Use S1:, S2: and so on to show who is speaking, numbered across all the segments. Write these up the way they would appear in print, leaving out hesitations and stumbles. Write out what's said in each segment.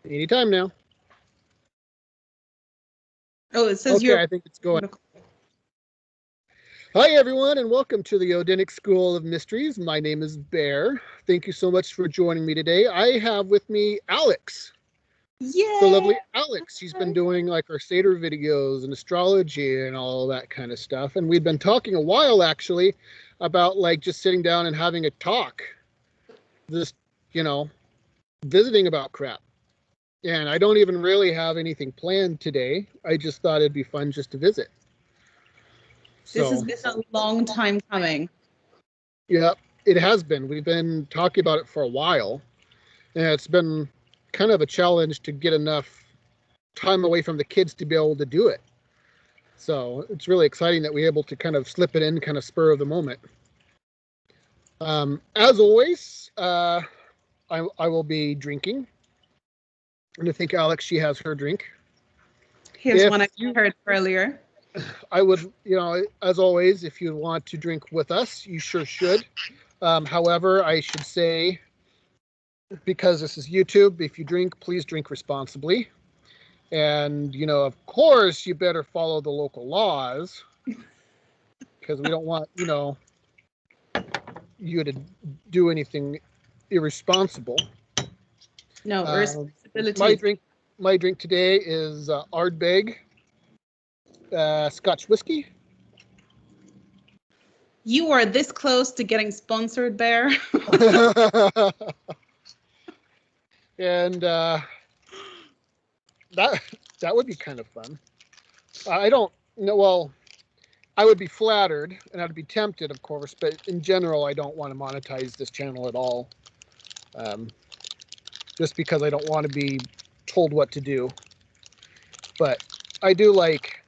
S1: Anytime now.
S2: Oh, it says
S1: okay,
S2: you're...
S1: I think it's going. Hi, everyone, and welcome to the Odinic School of Mysteries. My name is Bear. Thank you so much for joining me today. I have with me Alex.
S2: Yeah.
S1: The lovely Alex. She's been doing like our Seidr videos and astrology and all that kind of stuff. And we've been talking a while, actually, about like just sitting down and having a talk. Just, visiting about crap. And I don't even really have anything planned today. I just thought it'd be fun just to visit.
S2: This has been a long time coming.
S1: Yeah, it has been. We've been talking about it for a while. And it's been kind of a challenge to get enough time away from the kids to be able to do it. So it's really exciting that we're able to kind of slip it in kind of spur of the moment. As always, I will be drinking. And I think Alex, she has her drink.
S2: Here's one I heard earlier.
S1: I would, as always, if you want to drink with us, you sure should. However, I should say, because this is YouTube, if you drink, please drink responsibly. And, of course, you better follow the local laws because we don't want, you to do anything irresponsible.
S2: No, responsibility.
S1: My drink today is Ardbeg Scotch whiskey.
S2: You are this close to getting sponsored, Bear.
S1: And that would be kind of fun. I don't know. Well, I would be flattered and I'd be tempted, of course, but in general, I don't want to monetize this channel at all. Just because I don't want to be told what to do. But I do like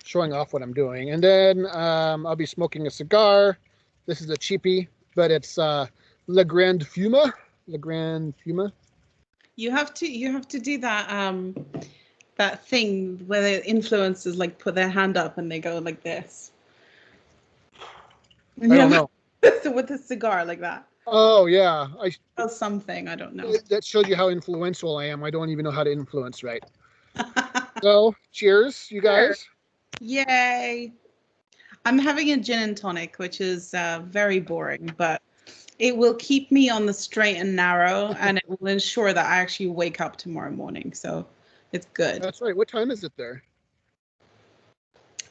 S1: showing off what I'm doing. And then I'll be smoking a cigar. This is a cheapie, but it's Le Grand Fuma. Le Grand Fuma.
S2: You have to do that that thing where the influencers like put their hand up and they go like this.
S1: I don't know.
S2: So with a cigar like that.
S1: Oh yeah,
S2: Or something, I don't know.
S1: That shows you how influential I am. I don't even know how to influence right. So cheers, you guys.
S2: Yay. I'm having a gin and tonic, which is very boring, but it will keep me on the straight and narrow, and it will ensure that I actually wake up tomorrow morning. So it's good.
S1: That's right. What time is it there?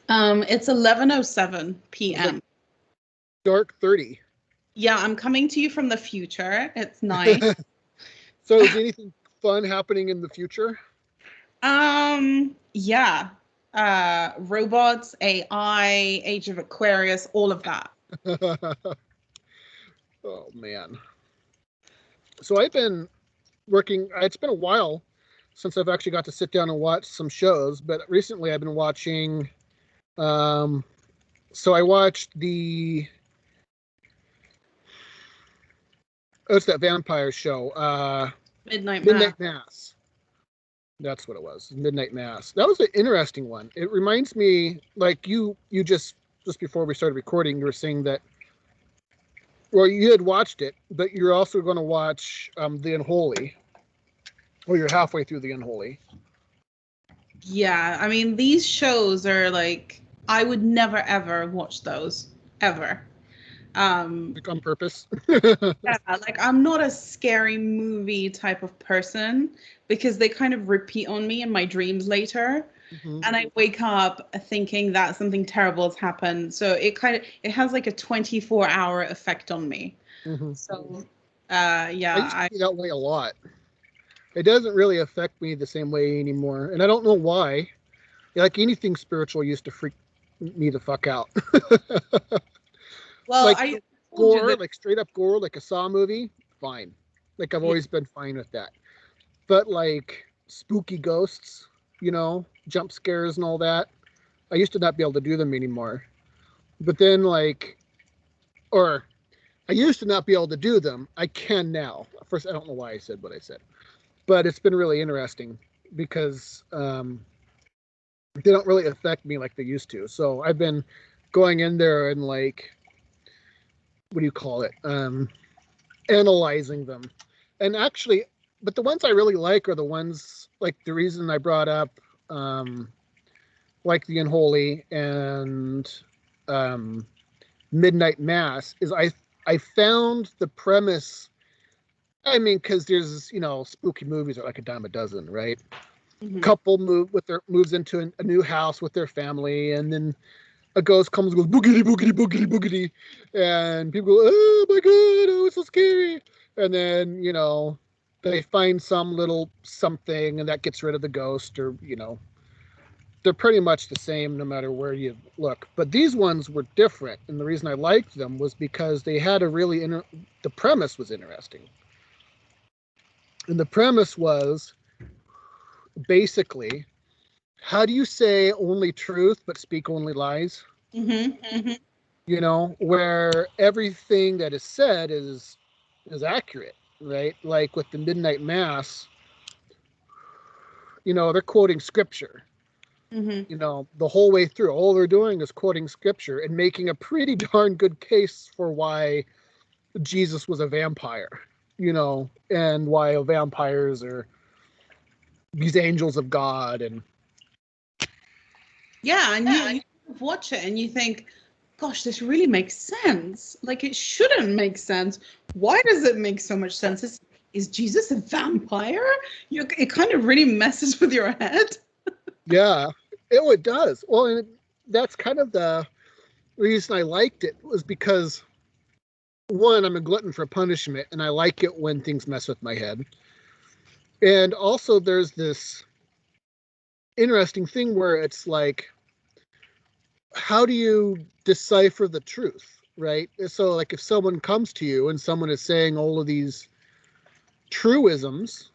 S2: It's 11:07 p.m.
S1: Like dark 30.
S2: Yeah, I'm coming to you from the future. It's nice.
S1: So is anything fun happening in the future?
S2: Yeah. Robots, AI, Age of Aquarius, all of that.
S1: Oh man. So I've been working, it's been a while since I've actually got to sit down and watch some shows, but recently I've been watching so I watched it's that vampire show,
S2: Midnight
S1: Mass. That's what it was. Midnight Mass. That was an interesting one. It reminds me, like you just before we started recording, you were saying that, well, you had watched it, but you're also going to watch The Unholy. Or you're halfway through The Unholy.
S2: Yeah, I mean, these shows are like, I would never ever watch those ever.
S1: Like on purpose.
S2: Yeah, like I'm not a scary movie type of person because they kind of repeat on me in my dreams later. Mm-hmm. And I wake up thinking that something terrible has happened. So it has like a 24-hour effect on me. Mm-hmm. So yeah.
S1: I used to be that way a lot. It doesn't really affect me the same way anymore. And I don't know why. Like anything spiritual used to freak me the fuck out.
S2: Well,
S1: like gore, like straight up gore, like a Saw movie, fine. Like I've always been fine with that. But like spooky ghosts, jump scares and all that, I used to not be able to do them anymore. But then I used to not be able to do them. I can now. First, I don't know why I said what I said. But it's been really interesting because they don't really affect me like they used to. So I've been going in there and like, what do you call it? Analyzing them. And actually, but the ones I really like are the ones like the reason I brought up like the Unholy and Midnight Mass is I found the premise. I mean, because there's spooky movies are like a dime a dozen, right?
S2: Mhm.
S1: Couple moves into a new house with their family, and then a ghost comes and goes boogity boogity boogity boogity, and people go, oh my god, oh it's so scary, and then they find some little something and that gets rid of the ghost, or they're pretty much the same no matter where you look. But these ones were different, and the reason I liked them was because they had a really the premise was interesting, and the premise was basically, how do you say only truth but speak only lies? Where everything that is said is accurate, right? Like with the Midnight Mass, they're quoting scripture. The whole way through, all they're doing is quoting scripture and making a pretty darn good case for why Jesus was a vampire, and why vampires are these angels of God. And
S2: and you watch it and you think, gosh, this really makes sense. Like, it shouldn't make sense. Why does it make so much sense? Is Jesus a vampire? It kind of really messes with your head.
S1: Yeah, it does. Well, and that's kind of the reason I liked it, was because, one, I'm a glutton for punishment, and I like it when things mess with my head. And also, there's this interesting thing where it's like, how do you decipher the truth, right? So, like, if someone comes to you and someone is saying all of these truisms,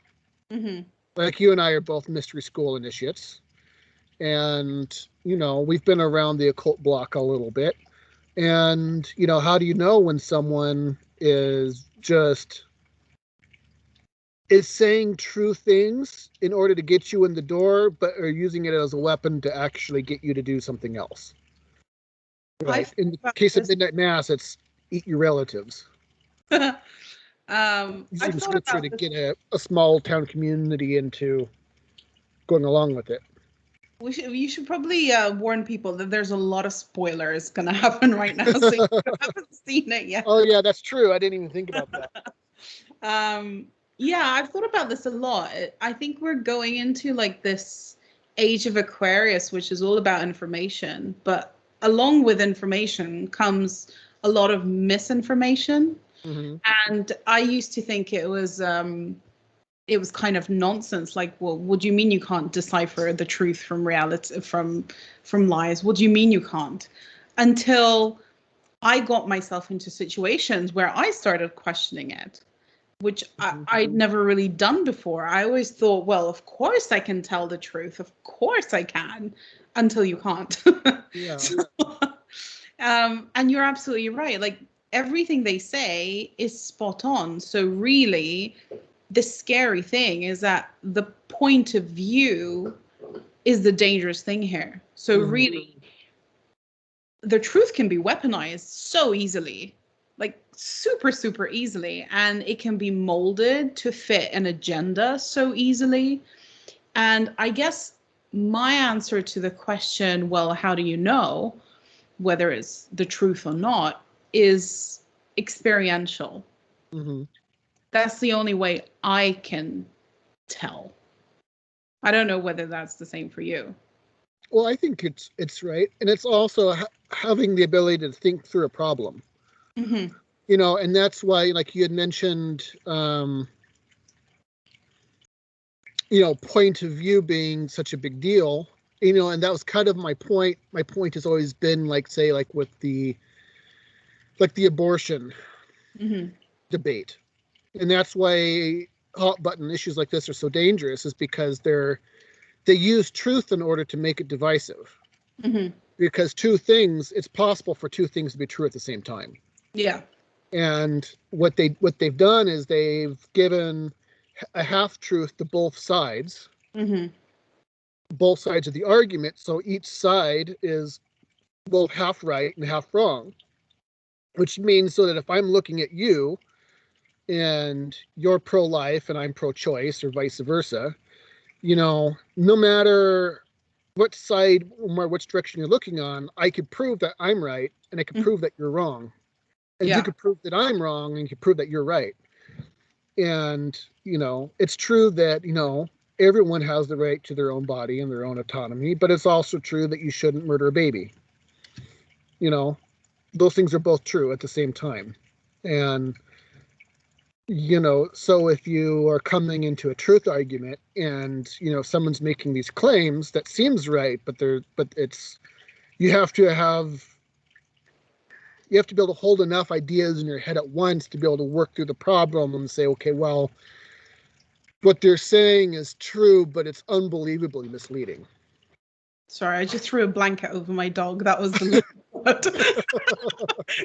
S1: like you and I are both mystery school initiates, and we've been around the occult block a little bit, and how do you know when someone is saying true things in order to get you in the door, but are using it as a weapon to actually get you to do something else, right? In the case of Midnight Mass, it's eat your relatives. Using scripture to get a small town community into going along with it.
S2: You should probably warn people that there's a lot of spoilers going to happen right now, so you haven't seen it yet.
S1: Oh yeah, that's true. I didn't even think about that.
S2: Yeah, I've thought about this a lot. I think we're going into like this age of Aquarius, which is all about information, but along with information comes a lot of misinformation. And I used to think it was kind of nonsense. Like, well, what do you mean you can't decipher the truth from reality, from lies? What do you mean you can't? Until I got myself into situations where I started questioning it, which I'd never really done before. I always thought, well, of course I can tell the truth. Of course I can, until you can't.
S1: Yeah.
S2: And you're absolutely right. Like, everything they say is spot on. So really, the scary thing is that the point of view is the dangerous thing here. So really, the truth can be weaponized so easily, like super, super easily. And it can be molded to fit an agenda so easily. And I guess my answer to the question, well, how do you know whether it's the truth or not, is experiential. That's the only way I can tell. I don't know whether that's the same for you.
S1: Well, I think it's right, and it's also having the ability to think through a problem. And that's why, like you had mentioned, point of view being such a big deal. And that was kind of my point. My point has always been, like, say, like with the abortion debate, and that's why hot button issues like this are so dangerous, is because they use truth in order to make it divisive. Because it's possible for two things to be true at the same time.
S2: Yeah.
S1: And what they've done is they've given a half truth to both sides. Both sides of the argument, so each side is both half right and half wrong, which means so that if I'm looking at you and you're pro-life and I'm pro-choice, or vice versa, no matter what side or which direction you're looking on, I could prove that I'm right and I could prove that you're wrong. And you could prove that I'm wrong and you could prove that you're right. And, it's true that, everyone has the right to their own body and their own autonomy, but it's also true that you shouldn't murder a baby. Those things are both true at the same time. And, so if you are coming into a truth argument and, someone's making these claims that seems right, but you have to be able to hold enough ideas in your head at once to be able to work through the problem and say, okay, well, what they're saying is true, but it's unbelievably misleading.
S2: Sorry, I just threw a blanket over my dog. That was the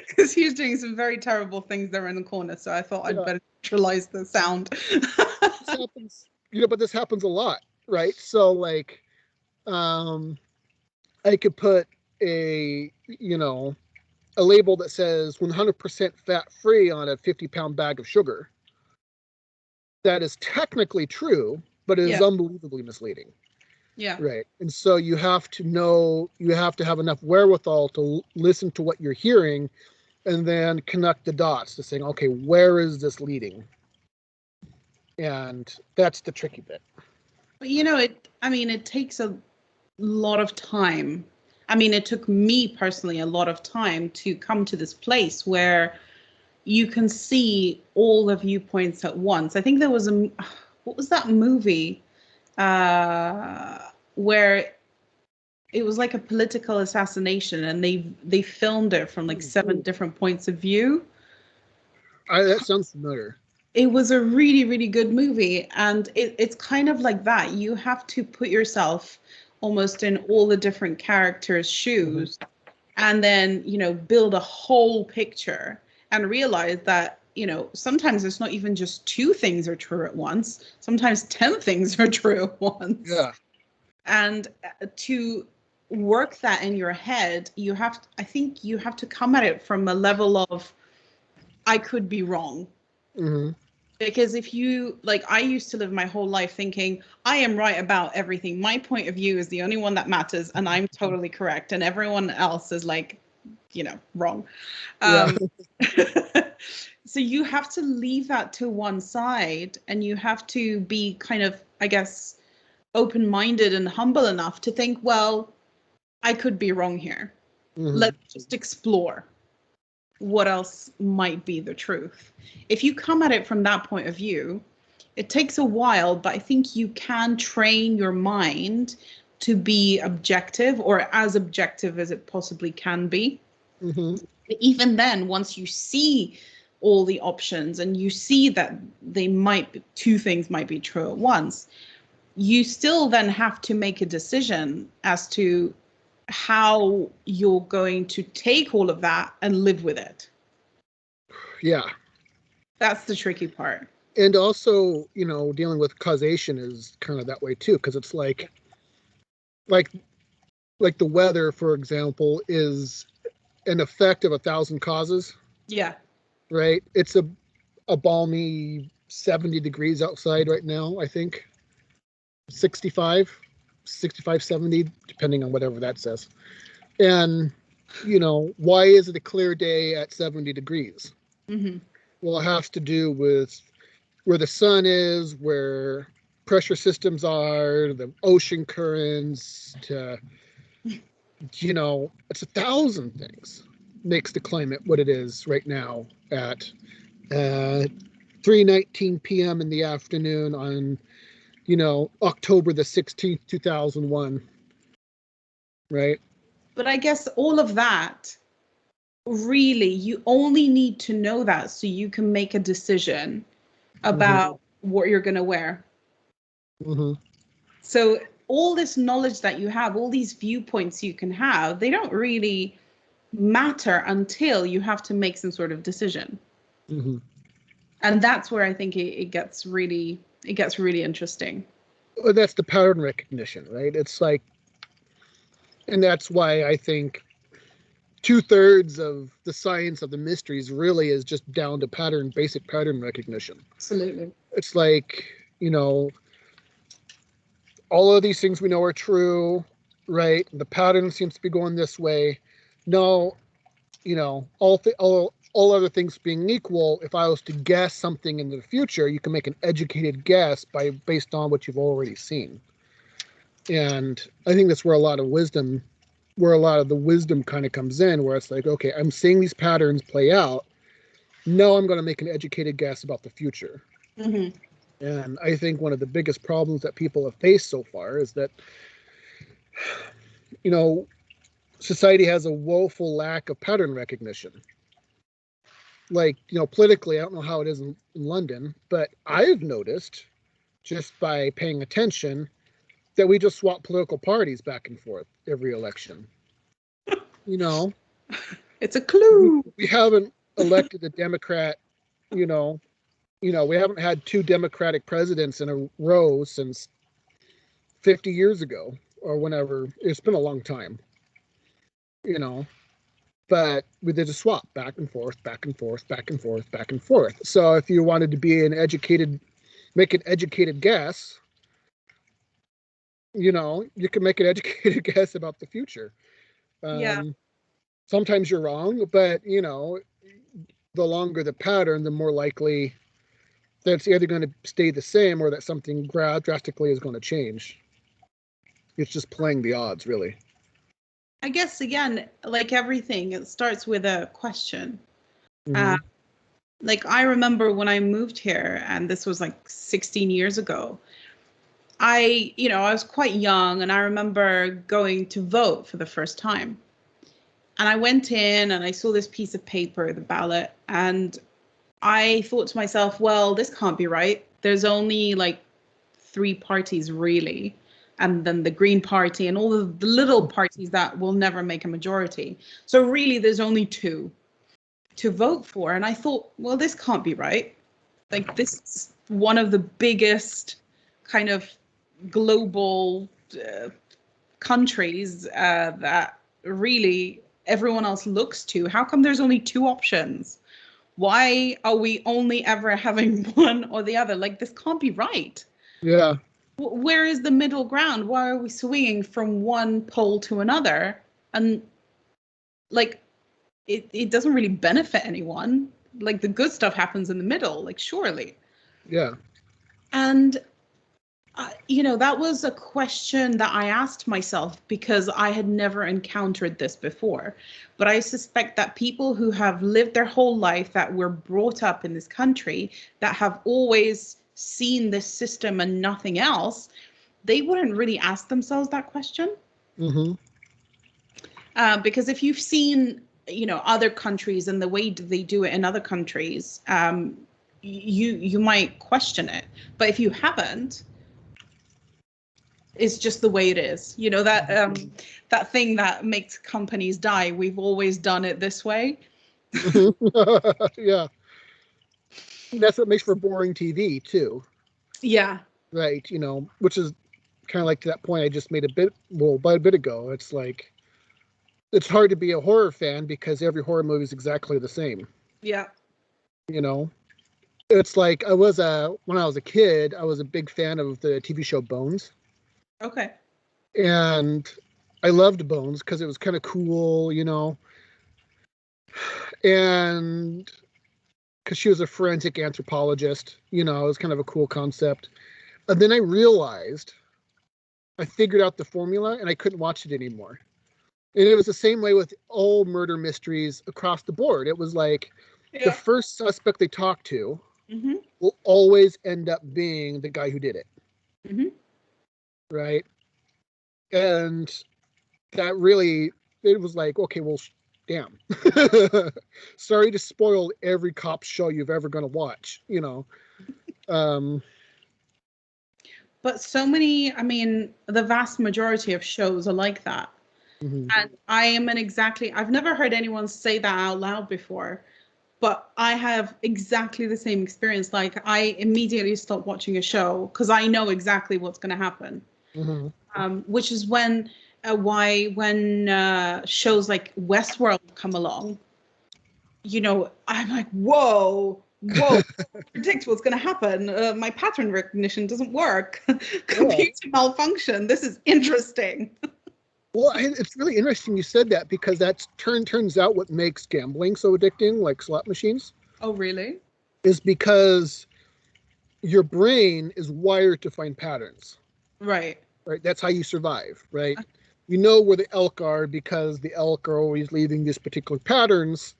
S2: because he's doing some very terrible things there in the corner. So I thought I'd better neutralize the sound.
S1: This happens, but this happens a lot, right? So like, I could put a label that says 100% fat free on a 50-pound bag of sugar. That is technically true, but it is unbelievably misleading.
S2: Yeah.
S1: Right. And so you have to have enough wherewithal to listen to what you're hearing and then connect the dots to saying, okay, where is this leading? And that's the tricky bit.
S2: But it takes a lot of time. It took me personally a lot of time to come to this place where you can see all the viewpoints at once. I think there was what was that movie where it was like a political assassination and they filmed it from like 7 different points of view.
S1: That sounds familiar.
S2: It was a really, really good movie. And it's kind of like that. You have to put yourself almost in all the different characters' shoes and then, build a whole picture and realize that, sometimes it's not even just 2 things are true at once. Sometimes 10 things are true at once.
S1: Yeah.
S2: And to work that in your head, I think you have to come at it from a level of, I could be wrong.
S1: Mm-hmm.
S2: Because if you, I used to live my whole life thinking, I am right about everything. My point of view is the only one that matters, and I'm totally correct. And everyone else is wrong. So you have to leave that to one side, and you have to be kind of, I guess, open-minded and humble enough to think, well, I could be wrong here. Mm-hmm. Let's just explore what else might be the truth. If you come at it from that point of view, it takes a while, but I think you can train your mind to be objective, or as objective as it possibly can be. Mm-hmm. Even then, once you see all the options and you see that 2 things might be true at once, you still then have to make a decision as to how you're going to take all of that and live with it.
S1: Yeah.
S2: That's the tricky part.
S1: And also, dealing with causation is kind of that way too, because it's like the weather, for example, is an effect of 1,000 causes.
S2: Yeah.
S1: Right? It's a balmy 70 degrees outside right now, I think. 65, 70, depending on whatever that says. And, why is it a clear day at 70 degrees? Mm-hmm. Well, it has to do with where the sun is, where pressure systems are, the ocean currents, it's 1,000 things makes the climate what it is right now at 3:19 p.m. in the afternoon on October the 16th, 2001. Right?
S2: But I guess all of that, really, you only need to know that so you can make a decision about what you're going to wear. Mm-hmm. So all this knowledge that you have, all these viewpoints you can have, they don't really matter until you have to make some sort of decision. Mm-hmm. And that's where I think it gets really interesting.
S1: Well, that's the pattern recognition, right? It's like, and that's why I think 2/3 of the science of the mysteries really is just down to basic pattern recognition.
S2: Absolutely.
S1: It's like, all of these things we know are true, right? The pattern seems to be going this way. No, all other things being equal, if I was to guess something in the future, you can make an educated guess based on what you've already seen. And I think that's where a lot of the wisdom kind of comes in, where it's like, okay, I'm seeing these patterns play out. Now I'm going to make an educated guess about the future.
S2: Mm-hmm.
S1: And I think one of the biggest problems that people have faced so far is that, society has a woeful lack of pattern recognition. Like, politically, I don't know how it is in London, but I've noticed just by paying attention that we just swap political parties back and forth every election.
S2: It's a clue.
S1: We haven't elected a Democrat, we haven't had 2 Democratic presidents in a row since 50 years ago or whenever. It's been a long time, but we did a swap back and forth, back and forth, back and forth, back and forth. So if you wanted to make an educated guess, you can make an educated guess about the future.
S2: Yeah.
S1: Sometimes you're wrong, but the longer the pattern, the more likely that it's either going to stay the same or that something drastically is going to change. It's just playing the odds, really.
S2: I guess, again, like everything, it starts with a question.
S1: Mm-hmm.
S2: Like, I remember when I moved here, and this was like 16 years ago, I was quite young, and I remember going to vote for the first time. And I went in and I saw this piece of paper, the ballot, and I thought to myself, well, this can't be right. There's only like 3 parties really, and then the Green Party and all of the little parties that will never make a majority. So really there's only 2 to vote for. And I thought, well, this can't be right. Like, this is one of the biggest kind of global countries that really everyone else looks to. How come there's only 2 options? Why are we only ever having one or the other? Like, this can't be right.
S1: Yeah.
S2: Where is the middle ground? Why are we swinging from one pole to another? And like, it doesn't really benefit anyone. Like, the good stuff happens in the middle, like, surely.
S1: Yeah.
S2: And that was a question that I asked myself because I had never encountered this before. But I suspect that people who have lived their whole life, that were brought up in this country, that have always seen this system and nothing else, they wouldn't really ask themselves that question.
S1: Mm-hmm.
S2: Because if you've seen, other countries and the way they do it in other countries, you might question it. But if you haven't, it's just the way it is. That thing that makes companies die. We've always done it this way.
S1: Yeah. That's what makes for boring TV too.
S2: Yeah.
S1: Right. Which is kind of like to that point I just made a bit ago. It's like, it's hard to be a horror fan because every horror movie is exactly the same.
S2: Yeah.
S1: It's like when I was a kid, I was a big fan of the TV show Bones.
S2: Okay.
S1: And I loved Bones because it was kind of cool, and because she was a forensic anthropologist, it was kind of a cool concept. And then I figured out the formula and I couldn't watch it anymore. And it was the same way with all murder mysteries across the board. It was like, the first suspect they talk to will always end up being the guy who did it.
S2: Mm-hmm.
S1: Right? And that really, it was like, okay, well, damn. Sorry to spoil every cop show you've ever going to watch,
S2: But so many, the vast majority of shows are like that.
S1: Mm-hmm.
S2: And I've never heard anyone say that out loud before, but I have exactly the same experience. Like, I immediately stop watching a show because I know exactly what's going to happen.
S1: Mm-hmm.
S2: Which is when why when shows like Westworld come along, you know, I'm like, whoa, predict what's going to happen. My pattern recognition doesn't work. Computer malfunction. This is interesting.
S1: Well, it's really interesting you said that, because that's turns out what makes gambling so addicting, like slot machines.
S2: Oh, really?
S1: Is because your brain is wired to find patterns.
S2: Right.
S1: Right. That's how you survive. Right. You know where the elk are because the elk are always leaving these particular patterns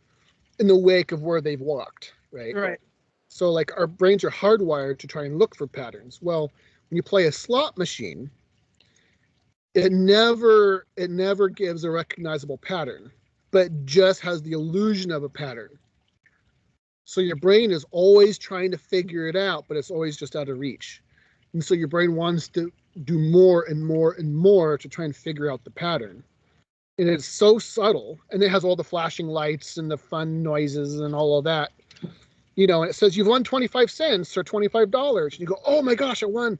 S1: in the wake of where they've walked. Right.
S2: Right.
S1: So like our brains are hardwired to try and look for patterns. Well, when you play a slot machine, it never gives a recognizable pattern, but just has the illusion of a pattern. So your brain is always trying to figure it out, but it's always just out of reach. And so your brain wants to do more and more and more to try and figure out the pattern. And it's so subtle, and it has all the flashing lights and the fun noises and all of that. You know, and it says you've won 25 cents or $25. And you go, oh my gosh, I won.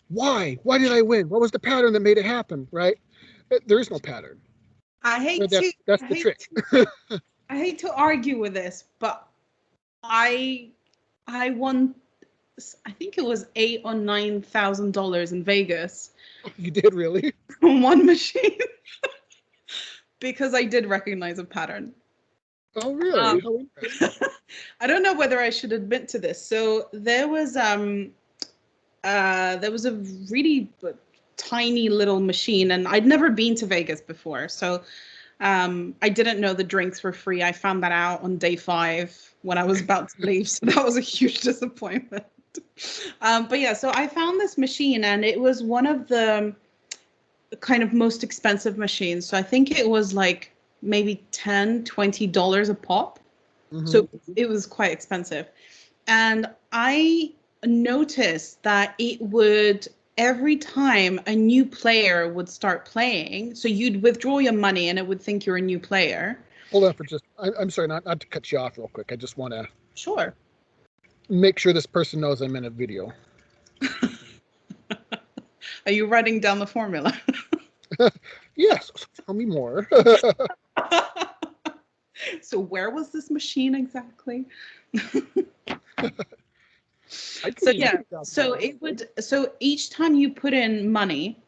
S1: Why? Why did I win? What was the pattern that made it happen? Right? There is no pattern.
S2: I hate
S1: that's the trick.
S2: I hate to argue with this, but I won, I think it was $8,000 or $9,000 in Vegas.
S1: You did, really?
S2: On one machine. Because I did recognize a pattern.
S1: Oh, really? How interesting.
S2: I don't know whether I should admit to this. So there was a really tiny little machine, and I'd never been to Vegas before, so I didn't know the drinks were free. I found that out on day 5 when I was about to leave, so that was a huge disappointment. But yeah, so I found this machine, and it was one of the kind of most expensive machines. So I think it was like maybe $10-20 a pop. Mm-hmm. So it was quite expensive. And I noticed that it would, every time a new player would start playing, so you'd withdraw your money and it would think you're a new player.
S1: Hold on for just, I'm sorry, not to cut you off real quick. I just want to
S2: sure
S1: make sure this person knows I'm in a video.
S2: Are you writing down the formula?
S1: Yes, tell me more.
S2: So where was this machine exactly?
S1: So yeah,
S2: so it would, so each time you put in money,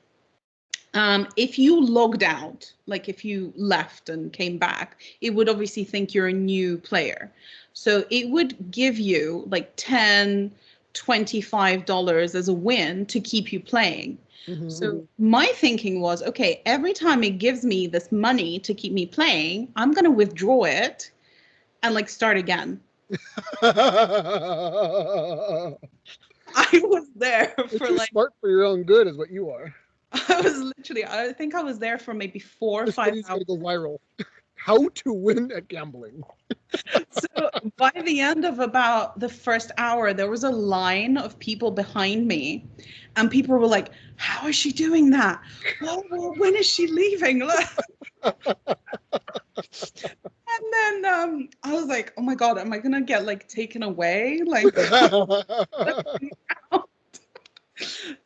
S2: if you logged out, like if you left and came back, it would obviously think you're a new player. So it would give you like $10-25 as a win to keep you playing. Mm-hmm. So my thinking was, okay, every time it gives me this money to keep me playing, I'm going to withdraw it and like start again. I was there for like
S1: smart for your own good is what you are.
S2: I think I was there for maybe 4 or 5 hours. It's
S1: going to go viral. How to win at gambling.
S2: So by the end of about the first hour, there was a line of people behind me, and people were like, how is she doing that? Oh, when is she leaving? And then I was like, oh my God, am I going to get like taken away? Like,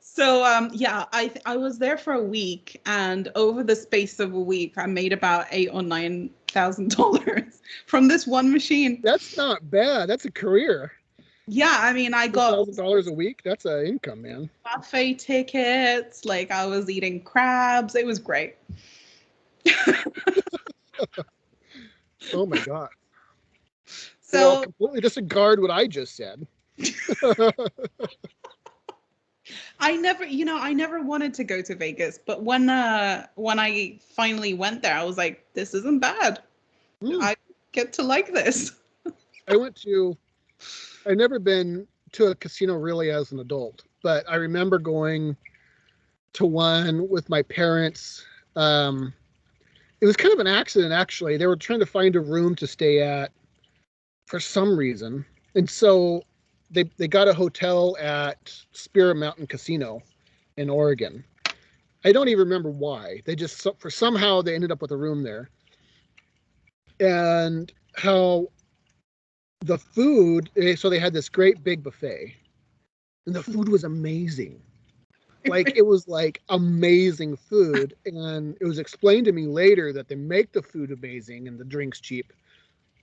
S2: so yeah, I was there for a week, and over the space of a week, I made about $8,000 or $9,000 from this one machine.
S1: That's not bad. That's a career.
S2: Yeah, I mean, I got
S1: $1,000 a week. That's an income, man.
S2: Buffet tickets. Like I was eating crabs. It was great.
S1: Oh my God.
S2: So
S1: I'll completely disregard what I just said.
S2: I never wanted to go to Vegas, but when I finally went there, I was like, this isn't bad. I get to like this. I've never been to a casino really as an adult, but I remember going to one with my parents. It was kind of an accident, actually. They were trying to find a room to stay at for some reason. And so they got a hotel at Spirit Mountain Casino in Oregon. I don't even remember why. They just, somehow they ended up with a room there. And how the food, so they had this great big buffet. And the food was amazing.
S1: Like, it was like amazing food. And it was explained to me later that they make the food amazing and the drinks cheap.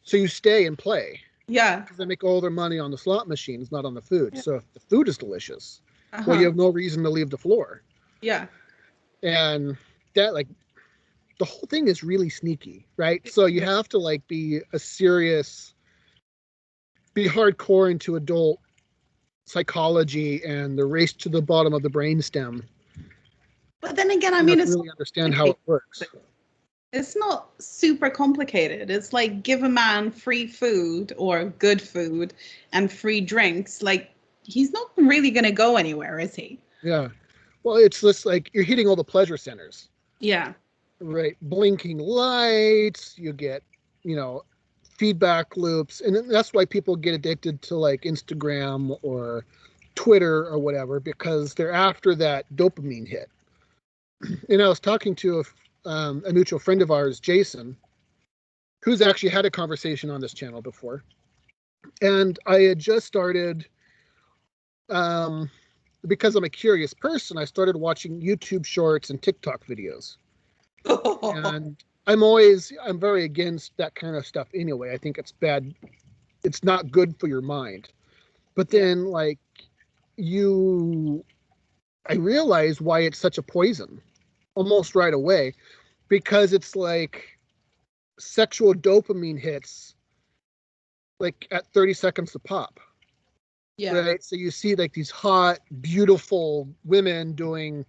S1: So you stay and play.
S2: Yeah.
S1: Because they make all their money on the slot machines, not on the food. So if the food is delicious, well, you
S2: Uh-huh.
S1: have no reason to leave the floor.
S2: Yeah.
S1: And that, like, the whole thing is really sneaky, right? So you have to like be hardcore into adult psychology and the race to the bottom of the brainstem.
S2: But then again, I
S1: You
S2: mean,
S1: have to
S2: it's
S1: really understand how it works.
S2: It's not super complicated. It's like give a man free food or good food and free drinks. Like he's not really going to go anywhere, is he?
S1: Yeah. Well, it's just like you're hitting all the pleasure centers.
S2: Yeah.
S1: Right. Blinking lights, you get, feedback loops. And that's why people get addicted to like Instagram or Twitter or whatever, because they're after that dopamine hit. And I was talking to a mutual friend of ours, Jason, who's actually had a conversation on this channel before. And I had just started, because I'm a curious person, I started watching YouTube shorts and TikTok videos. And I'm very against that kind of stuff anyway. I think it's bad. It's not good for your mind. But then, like, I realize why it's such a poison almost right away, because it's like sexual dopamine hits like at 30 seconds a pop.
S2: Yeah.
S1: Right. So you see like these hot, beautiful women doing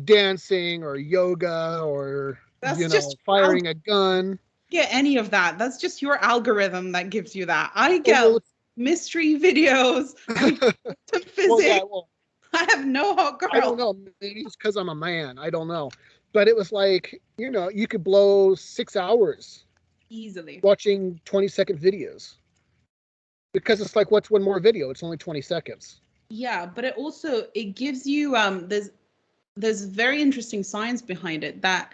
S1: dancing or yoga or,
S2: That's just
S1: firing a gun.
S2: get any of that. That's just your algorithm that gives you that. I
S1: Oh,
S2: get
S1: well,
S2: mystery videos. I get some physics.
S1: well, yeah, well,
S2: I have no hot girl.
S1: I don't know. Maybe it's because I'm a man. I don't know. But it was like, you could blow 6 hours
S2: Easily
S1: watching 20-second videos. Because it's like, what's one more video? It's only 20 seconds.
S2: Yeah, but it gives you there's very interesting science behind it that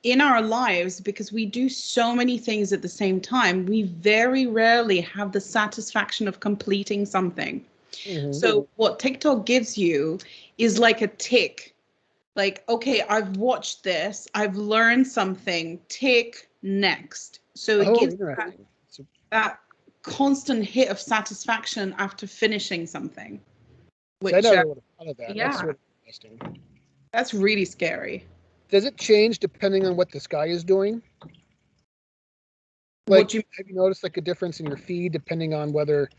S2: in our lives, because we do so many things at the same time, we very rarely have the satisfaction of completing something. Mm-hmm. So what TikTok gives you is like a tick. Like, okay, I've watched this, I've learned something, tick, next. So it gives that constant hit of satisfaction after finishing something.
S1: Which I never would have thought of that. Yeah. That's sort of interesting.
S2: That's really scary.
S1: Does it change depending on what this guy is doing? Like, have you noticed like a difference in your feed depending on whether,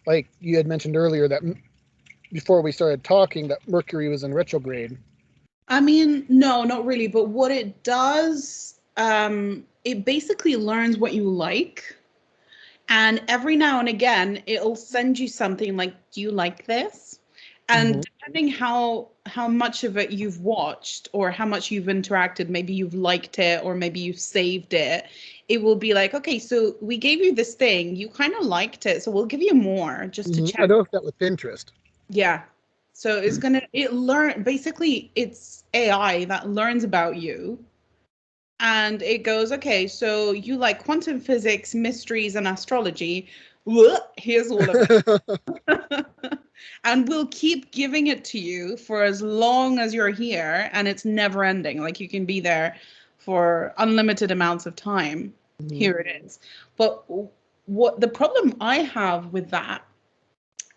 S1: like you had mentioned earlier that before we started talking, that Mercury was in retrograde?
S2: I mean, no, not really. But what it does, it basically learns what you like. And every now and again, it'll send you something like, do you like this? And depending how much of it you've watched or how much you've interacted, maybe you've liked it or maybe you've saved it, it will be like, okay, so we gave you this thing, you kind of liked it, so we'll give you more just to check.
S1: I know that with Pinterest.
S2: Yeah. So basically it's AI that learns about you. And it goes, okay, so you like quantum physics, mysteries, and astrology. Here's all of it. And we'll keep giving it to you for as long as you're here, and it's never ending. Like you can be there for unlimited amounts of time. Here it is. But what the problem I have with that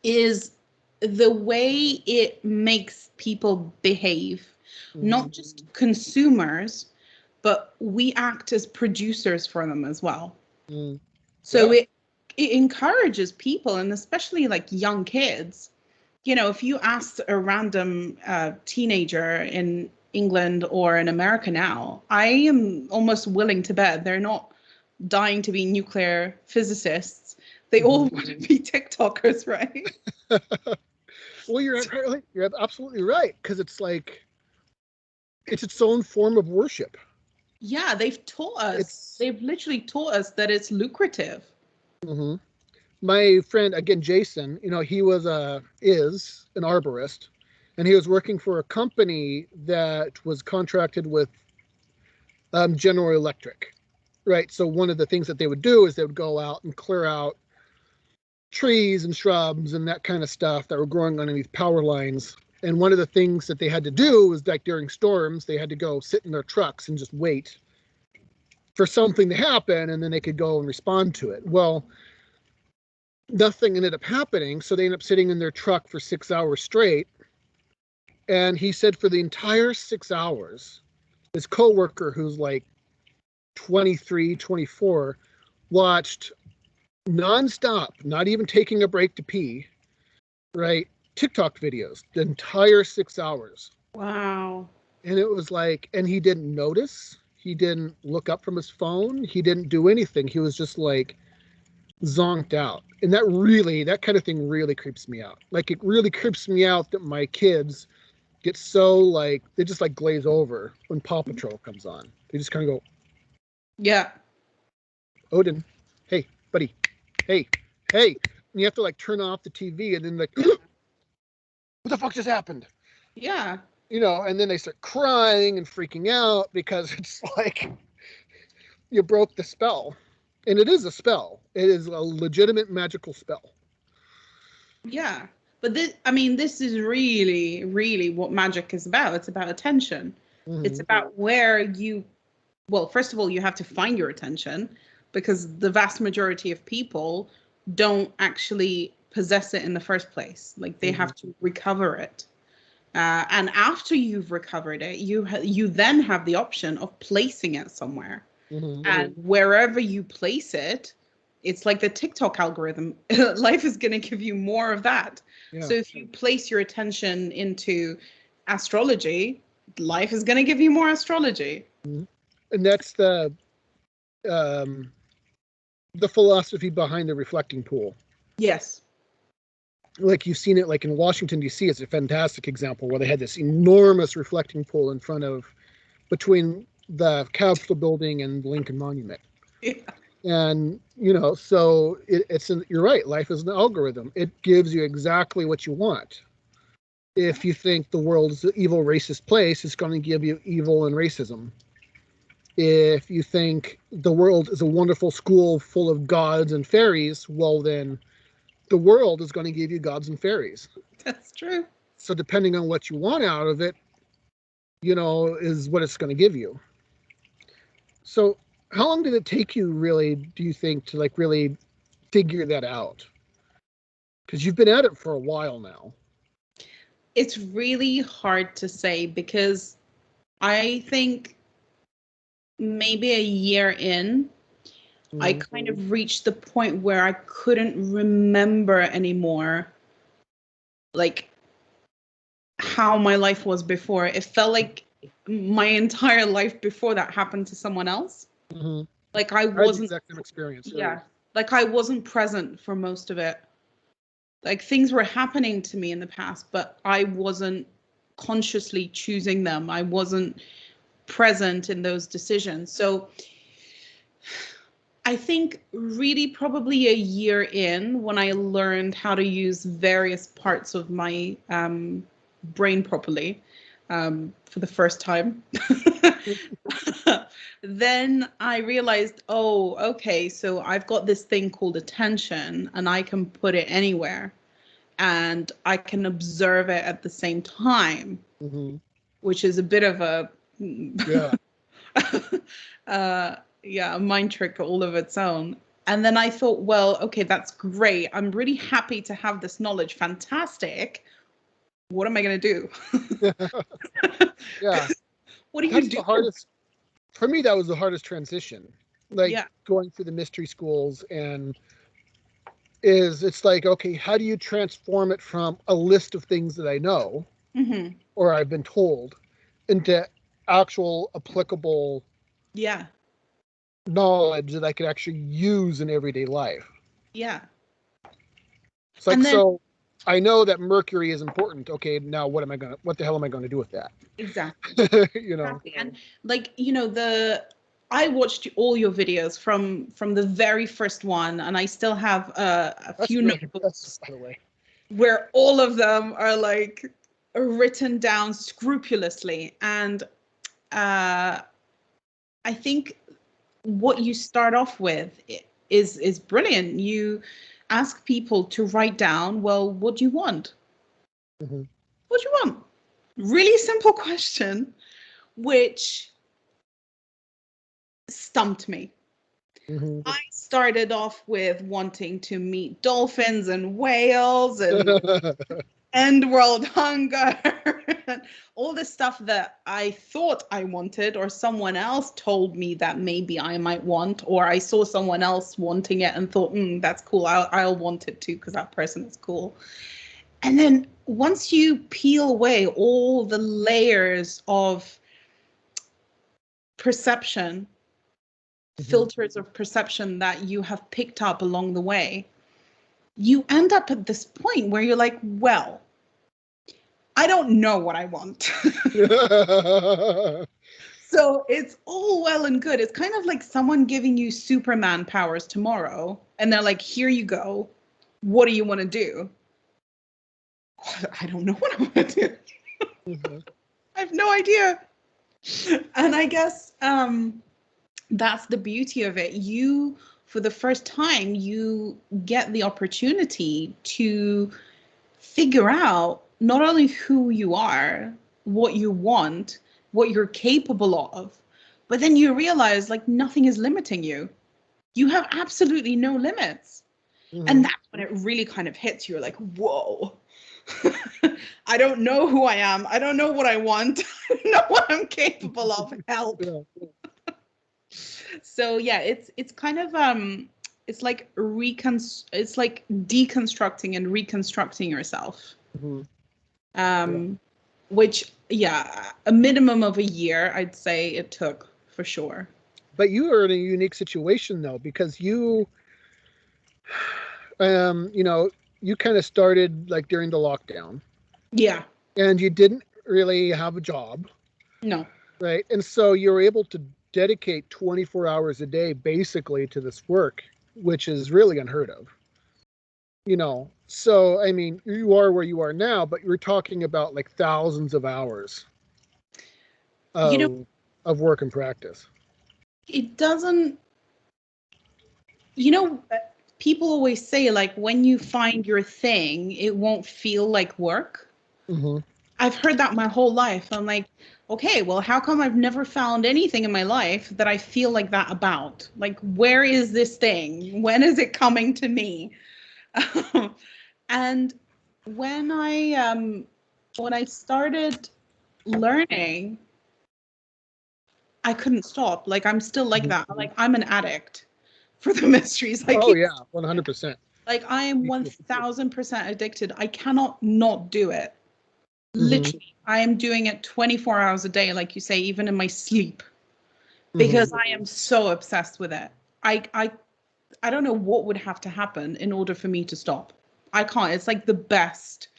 S2: is the way it makes people behave, not just consumers, but we act as producers for them as well. So it encourages people, and especially like young kids. If you ask a random teenager in England or in America now, I am almost willing to bet they're not dying to be nuclear physicists. They all want to be TikTokers, right?
S1: Well, you're absolutely right, because it's like it's its own form of worship.
S2: Yeah, they've taught us. They've literally taught us that it's lucrative.
S1: My friend, again, Jason, he is an arborist, and he was working for a company that was contracted with General Electric, right? So one of the things that they would do is they would go out and clear out trees and shrubs and that kind of stuff that were growing underneath power lines. And one of the things that they had to do was, like, during storms, they had to go sit in their trucks and just wait for something to happen, and then they could go and respond to it. Well, nothing ended up happening, so they ended up sitting in their truck for 6 hours straight. And he said for the entire 6 hours, his coworker, who's like 23, 24, watched nonstop, not even taking a break to pee, right? TikTok videos the entire 6 hours.
S2: Wow.
S1: And it was like, and he didn't notice. He didn't look up from his phone. He didn't do anything. He was just like zonked out. And that kind of thing really creeps me out. Like, it really creeps me out that my kids get so, like, they just like glaze over when Paw Patrol comes on. They just kind of go,
S2: Yeah.
S1: Odin, hey, buddy, hey. And you have to like turn off the TV and then like, what the fuck just happened?
S2: Yeah.
S1: And then they start crying and freaking out because it's like you broke the spell. And it is a spell. It is a legitimate magical spell.
S2: Yeah. But this is really, really what magic is about. It's about attention. Mm-hmm. It's about where first of all, you have to find your attention, because the vast majority of people don't actually possess it in the first place. Like, they have to recover it. And after you've recovered it, you then have the option of placing it somewhere. Mm-hmm. And wherever you place it, it's like the TikTok algorithm. Life is going to give you more of that. Yeah. So if you place your attention into astrology, life is going to give you more astrology.
S1: Mm-hmm. And that's the philosophy behind the reflecting pool.
S2: Yes.
S1: Like, you've seen it, like in Washington, D.C., it's a fantastic example where they had this enormous reflecting pool in front of, between the Capitol building and Lincoln Monument. Yeah. And, so you're right. Life is an algorithm. It gives you exactly what you want. If you think the world is an evil, racist place, it's going to give you evil and racism. If you think the world is a wonderful school full of gods and fairies, well, then the world is going to give you gods and fairies.
S2: That's true.
S1: So depending on what you want out of it, is what it's going to give you. So how long did it take you, really, do you think, to like really figure that out? Because you've been at it for a while now.
S2: It's really hard to say, because I think maybe a year in, I kind of reached the point where I couldn't remember anymore, like, how my life was before. It felt like my entire life before that happened to someone else. Mm-hmm. Like, I wasn't.
S1: Exact same experience.
S2: Yeah, like I wasn't present for most of it. Like, things were happening to me in the past, but I wasn't consciously choosing them. I wasn't present in those decisions. So I think really probably a year in, when I learned how to use various parts of my brain properly for the first time, then I realized, oh, okay, so I've got this thing called attention, and I can put it anywhere, and I can observe it at the same time, which is a bit of a a mind trick all of its own. And then I thought, well, okay, that's great. I'm really happy to have this knowledge. Fantastic. What am I going to do?
S1: Yeah.
S2: What do you do?
S1: For me, that was the hardest transition. Like, going through the mystery schools, and it's like, okay, how do you transform it from a list of things that I know or I've been told into actual applicable knowledge that I could actually use in everyday life?
S2: Yeah.
S1: It's like, so I know that Mercury is important. Okay, now what the hell am I going to do with that?
S2: Exactly. Exactly. And like, I watched all your videos from the very first one, and I still have a few notebooks, by the way, where all of them are like written down scrupulously. And I think what you start off with is brilliant. You ask people to write down, well, what do you want? what do you want? Really simple question, which stumped me.
S1: Mm-hmm.
S2: I started off with wanting to meet dolphins and whales and end world hunger, all the stuff that I thought I wanted, or someone else told me that maybe I might want, or I saw someone else wanting it and thought, that's cool, I'll want it too because that person is cool. And then once you peel away all the layers of perception, filters of perception that you have picked up along the way, you end up at this point where you're like, well, I don't know what I want. So it's all well and good. It's kind of like someone giving you Superman powers tomorrow, and they're like, here you go. What do you want to do? I don't know what I want to do. I have no idea. And I guess that's the beauty of it. You, for the first time, you get the opportunity to figure out not only who you are, what you want, what you're capable of, but then you realize like nothing is limiting you. You have absolutely no limits. And that's when it really kind of hits you. You're like, whoa, I don't know who I am. I don't know what I want. I don't know what I'm capable of. Help. So yeah, it's kind of it's like deconstructing and reconstructing yourself. Which, yeah, a minimum of a year, I'd say it took for sure.
S1: But you are in a unique situation though, because you you kind of started like during the lockdown.
S2: Yeah.
S1: And you didn't really have a job.
S2: No.
S1: Right. And so you were able to dedicate 24 hours a day basically to this work, which is really unheard of. So I mean, you are where you are now, but you're talking about like thousands of hours of work and practice.
S2: It doesn't, people always say like when you find your thing, it won't feel like work. I've heard that my whole life. I'm like, okay, well, how come I've never found anything in my life that I feel like that about? Like, where is this thing? When is it coming to me? And when I started learning, I couldn't stop. Like, I'm still like that. Like, I'm an addict for the mysteries. Like,
S1: oh yeah, 100%.
S2: Like, I am 1000% addicted. I cannot not do it. Literally, I am doing it 24 hours a day, like you say, even in my sleep, because I am so obsessed with it. I don't know what would have to happen in order for me to stop. I can't. It's like the best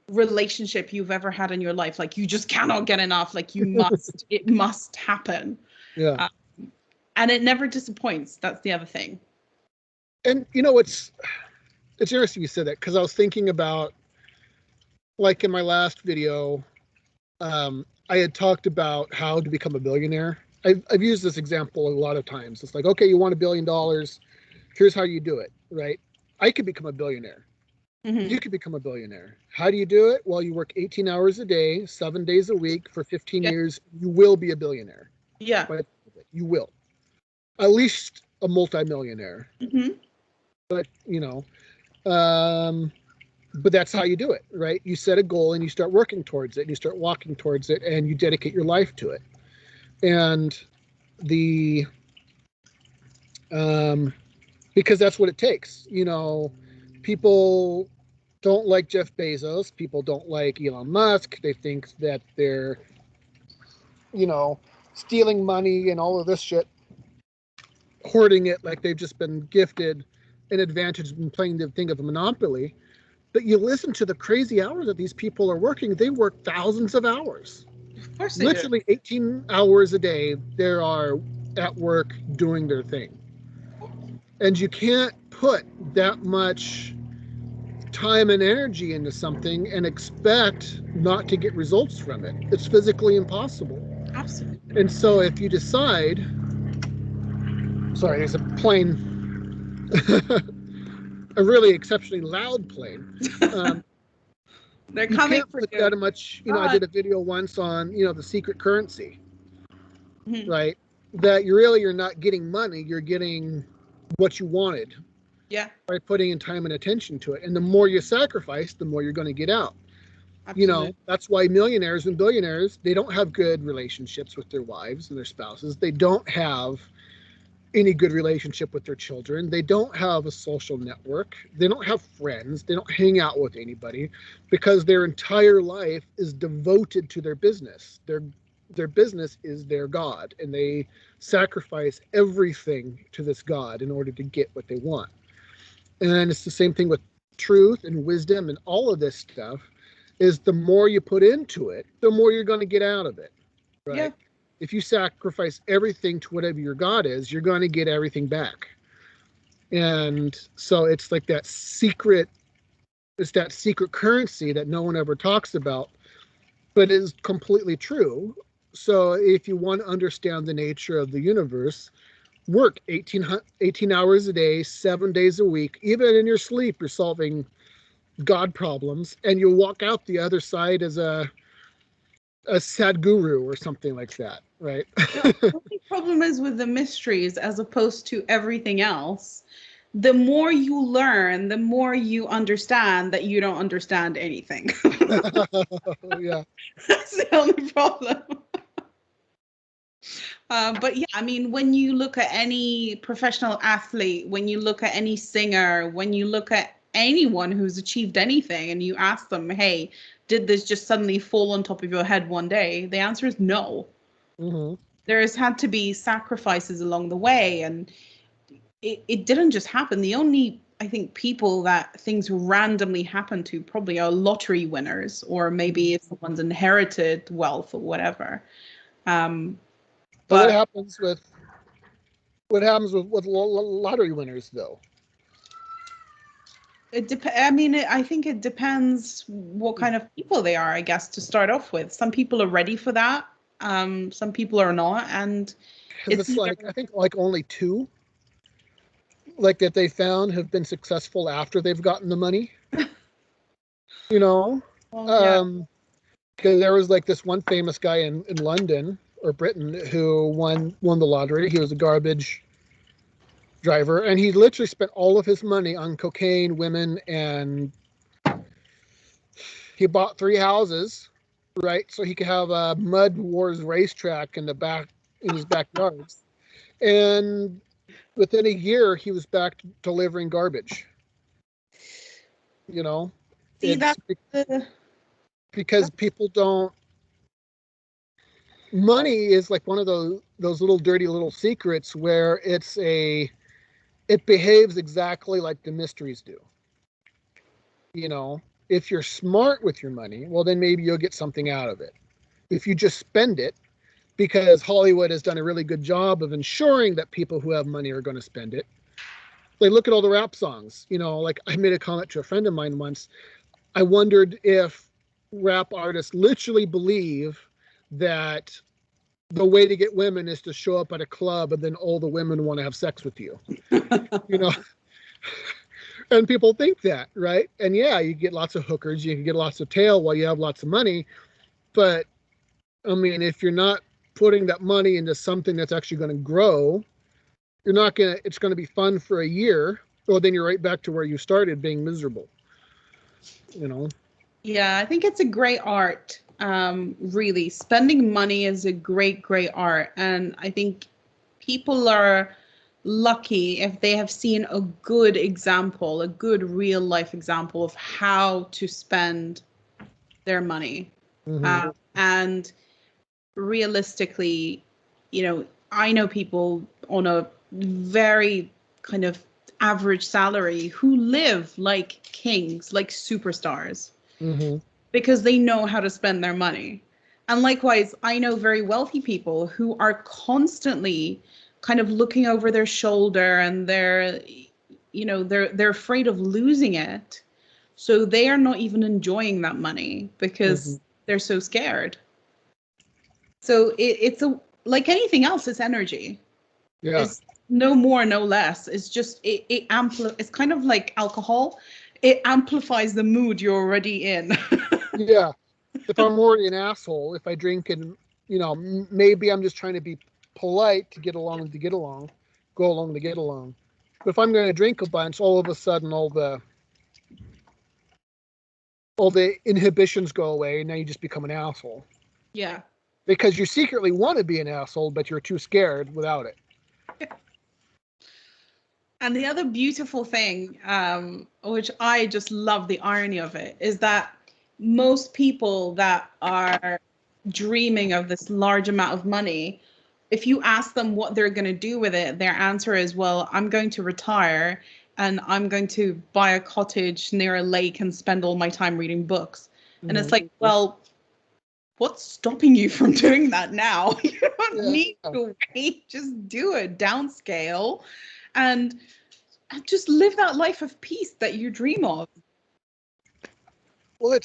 S2: relationship you've ever had in your life. Like, you just cannot get enough. Like, you must. It must happen.
S1: Yeah.
S2: And it never disappoints. That's the other thing.
S1: And it's interesting you said that, because I was thinking about, like in my last video, I had talked about how to become a billionaire. I've used this example a lot of times. It's like, okay, you want $1 billion. Here's how you do it, right? I could become a billionaire. You could become a billionaire. How do you do it? Well, you work 18 hours a day, 7 days a week for 15 years. You will be a billionaire.
S2: Yeah.
S1: But you will. At least a multimillionaire. But, but that's how you do it, right? You set a goal and you start working towards it, and you start walking towards it, and you dedicate your life to it. And because that's what it takes. People don't like Jeff Bezos. People don't like Elon Musk. They think that they're, stealing money and all of this shit, hoarding it like they've just been gifted an advantage in playing the thing of a monopoly. But you listen to the crazy hours that these people are working. They work thousands of hours.
S2: Of course they
S1: literally do. 18 hours a day, they are at work doing their thing. And you can't put that much time and energy into something and expect not to get results from it. It's physically impossible.
S2: Absolutely.
S1: And so if you decide, sorry, there's a plane, a really exceptionally loud plane.
S2: They're
S1: You
S2: coming
S1: can't
S2: for
S1: put
S2: you.
S1: that much, I did a video once on, the secret currency, right? That you're not getting money, you're getting what you wanted.
S2: Yeah.
S1: By putting in time and attention to it. And the more you sacrifice, the more you're going to get out.
S2: Absolutely.
S1: That's why millionaires and billionaires, they don't have good relationships with their wives and their spouses. They don't have any good relationship with their children. They don't have a social network. They don't have friends. They don't hang out with anybody because their entire life is devoted to their business. Their business is their God, and they sacrifice everything to this God in order to get what they want. And it's the same thing with truth and wisdom and all of this stuff, is the more you put into it, the more you're going to get out of it, right?
S2: Yeah.
S1: If you sacrifice everything to whatever your God is, you're going to get everything back. And so it's like that secret currency that no one ever talks about, but is completely true. So if you want to understand the nature of the universe, work 18 hours a day, 7 days a week. Even in your sleep, you're solving God problems, and you'll walk out the other side as a Sadhguru or something like that, right?
S2: The only problem is with the mysteries, as opposed to everything else, the more you learn, the more you understand that you don't understand anything.
S1: Yeah.
S2: That's the only problem. But yeah, I mean, when you look at any professional athlete, when you look at any singer, when you look at anyone who's achieved anything and you ask them, hey, did this just suddenly fall on top of your head one day? The answer is no.
S1: Mm-hmm.
S2: There has had to be sacrifices along the way, and it didn't just happen. The only, I think, people that things randomly happen to probably are lottery winners, or maybe if someone's inherited wealth or whatever.
S1: But what happens with lottery winners, though?
S2: I mean, I think it depends what kind of people they are, I guess, to start off with. Some people are ready for that. Some people are not. And
S1: Because it's like, I think like only 2 like that they found have been successful after they've gotten the money.
S2: Well, yeah.
S1: Because there was like this one famous guy in London or Britain who won the lottery. He was a garbage driver, and he literally spent all of his money on cocaine, women, and he bought 3 houses, right? So he could have a mud wars racetrack in his backyards. And within a year, he was back delivering garbage.
S2: See, that's
S1: because people don't. Money is like one of those little dirty little secrets where it behaves exactly like the mysteries do. If you're smart with your money, well, then maybe you'll get something out of it. If you just spend it, because Hollywood has done a really good job of ensuring that people who have money are going to spend it. Like, look at all the rap songs. Like I made a comment to a friend of mine once. I wondered if rap artists literally believe that the way to get women is to show up at a club and then all the women want to have sex with you. And people think that, right? And yeah, you get lots of hookers, you can get lots of tail while you have lots of money. But I mean, if you're not putting that money into something that's actually going to grow, it's going to be fun for a year. Well, then you're right back to where you started, being miserable.
S2: Yeah, I think it's a great art. Really, spending money is a great art. And I think people are lucky if they have seen a good example, a good real life example of how to spend their money.
S1: Mm-hmm.
S2: And realistically, I know people on a very kind of average salary who live like kings, like superstars,
S1: Mm-hmm.
S2: because they know how to spend their money. And likewise, I know very wealthy people who are constantly kind of looking over their shoulder, and they're afraid of losing it. So they are not even enjoying that money because they're so scared. So it's like anything else, it's energy.
S1: Yeah.
S2: It's no more, no less. It's just it's kind of like alcohol. It amplifies the mood you're already in.
S1: Yeah. If I'm already an asshole, if I drink and, maybe I'm just trying to be polite to get along, go along to get along. But if I'm going to drink a bunch, all of a sudden all the inhibitions go away, and now you just become an asshole.
S2: Yeah.
S1: Because you secretly want to be an asshole, but you're too scared without it.
S2: And the other beautiful thing, which I just love the irony of it, is that most people that are dreaming of this large amount of money, if you ask them what they're going to do with it, their answer is, well, I'm going to retire and I'm going to buy a cottage near a lake and spend all my time reading books. Mm-hmm. And it's like, well, what's stopping you from doing that now? You don't need to wait. Just do it, downscale, and just live that life of peace that you dream of.
S1: Well,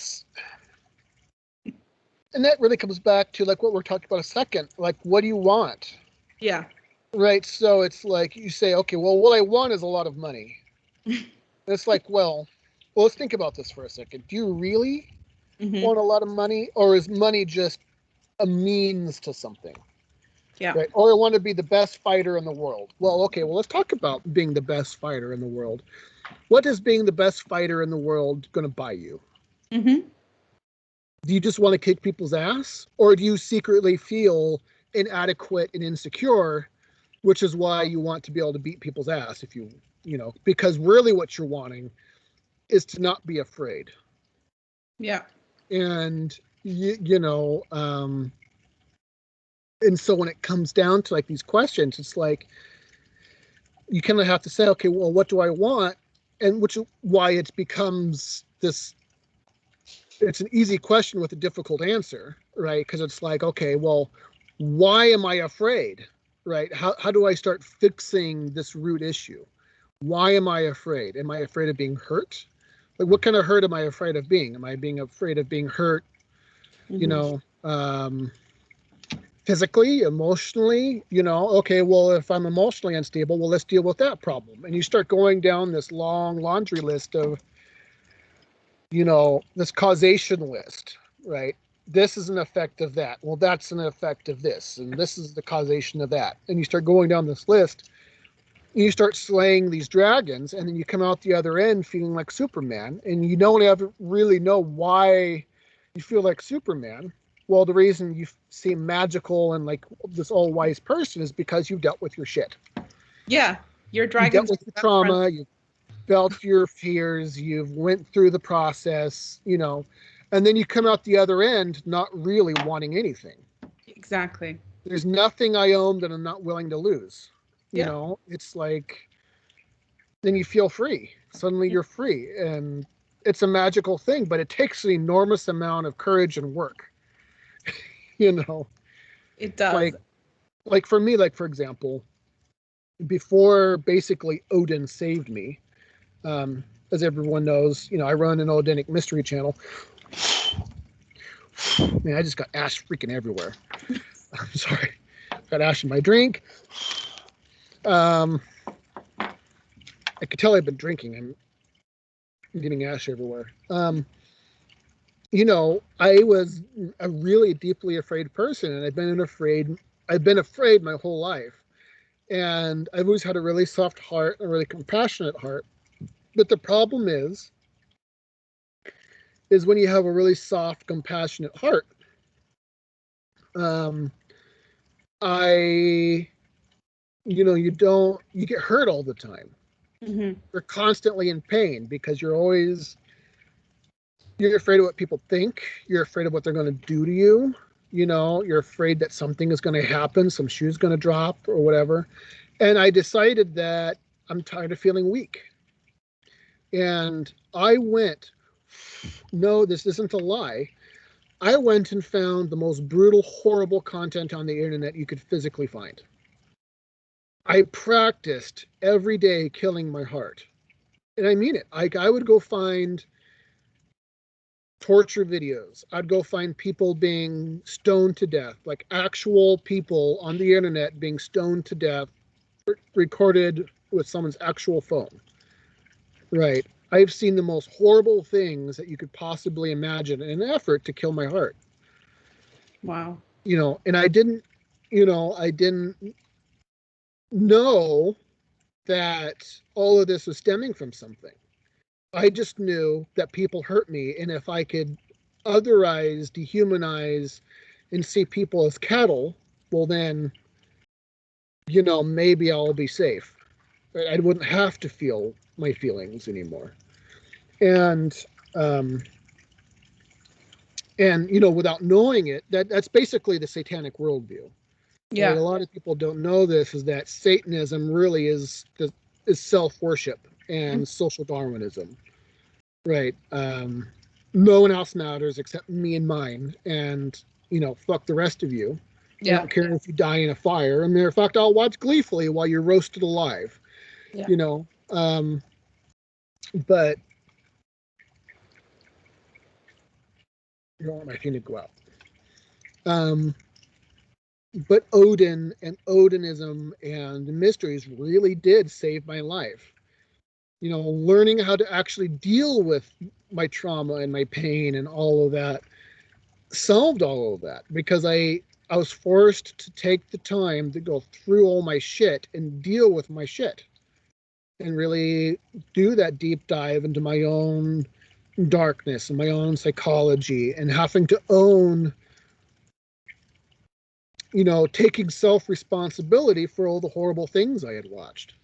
S1: and that really comes back to like what we're talking about a second. Like, what do you want?
S2: Yeah.
S1: Right. So it's like you say, okay, well, what I want is a lot of money. It's like, well, let's think about this for a second. Do you really want a lot of money, or is money just a means to something?
S2: Yeah.
S1: Right. Or I want to be the best fighter in the world. Well, okay, well, let's talk about being the best fighter in the world. What is being the best fighter in the world going to buy you?
S2: Mm-hmm.
S1: Do you just want to kick people's ass, or do you secretly feel inadequate and insecure, which is why you want to be able to beat people's ass because really what you're wanting is to not be afraid.
S2: Yeah.
S1: And and so when it comes down to like these questions, it's like you kind of have to say, okay, well, what do I want? And which is why it becomes this. It's an easy question with a difficult answer, right? Because it's like, okay, well, why am I afraid, right? How do I start fixing this root issue? Why am I afraid? Am I afraid of being hurt? Like, what kind of hurt am I afraid of being? Am I being afraid of being hurt, physically, emotionally? Okay, well, if I'm emotionally unstable, well, let's deal with that problem. And you start going down this long laundry list of, this causation list, right? This is an effect of that. Well, that's an effect of this. And this is the causation of that. And you start going down this list. And you start slaying these dragons. And then you come out the other end feeling like Superman. And you don't ever really know why you feel like Superman. Well, the reason you seem magical and like this all-wise person is because you dealt with your shit.
S2: Yeah. Your dragons.
S1: You dealt with the trauma. You felt your fears, you've went through the process, and then you come out the other end not really wanting anything.
S2: Exactly.
S1: There's nothing I own that I'm not willing to lose. It's like, then you feel free. Suddenly you're free. And it's a magical thing, but it takes an enormous amount of courage and work.
S2: It does.
S1: Like for me, like for example, before basically Odin saved me, as everyone knows, I run an Odinic Mystery channel. Man, I just got ash freaking everywhere. I'm sorry. Got ash in my drink. I could tell I've been drinking. I'm getting ash everywhere. I was a really deeply afraid person, and I've been afraid my whole life. And I've always had a really soft heart, a really compassionate heart. But the problem is when you have a really soft, compassionate heart, you get hurt all the time.
S2: Mm-hmm.
S1: You're constantly in pain because you're afraid of what people think. You're afraid of what they're going to do to you. You're afraid that something is going to happen, some shoe's going to drop or whatever. And I decided that I'm tired of feeling weak. And I went, no, this isn't a lie. I went and found the most brutal, horrible content on the internet you could physically find. I practiced every day killing my heart. And I mean it. I would go find torture videos. I'd go find people being stoned to death, like actual people on the internet being stoned to death, recorded with someone's actual phone. Right. I've seen the most horrible things that you could possibly imagine in an effort to kill my heart.
S2: Wow.
S1: And I didn't know that all of this was stemming from something. I just knew that people hurt me, and if I could otherize, dehumanize, and see people as cattle, well then, maybe I'll be safe. I wouldn't have to feel my feelings anymore. And without knowing it, that's basically the satanic worldview. Right?
S2: Yeah.
S1: A lot of people don't know this, is that Satanism really is self-worship and social Darwinism. Right. No one else matters except me and mine, and fuck the rest of you. I
S2: Yeah.
S1: don't care if you die in a fire. As a matter of fact, I'll watch gleefully while you're roasted alive.
S2: Yeah.
S1: But you don't want my thing to go out. But Odin and Odinism and the mysteries really did save my life. Learning how to actually deal with my trauma and my pain and all of that solved all of that, because I was forced to take the time to go through all my shit and deal with my shit and really do that deep dive into my own darkness and my own psychology, and having to own, taking self-responsibility for all the horrible things I had watched.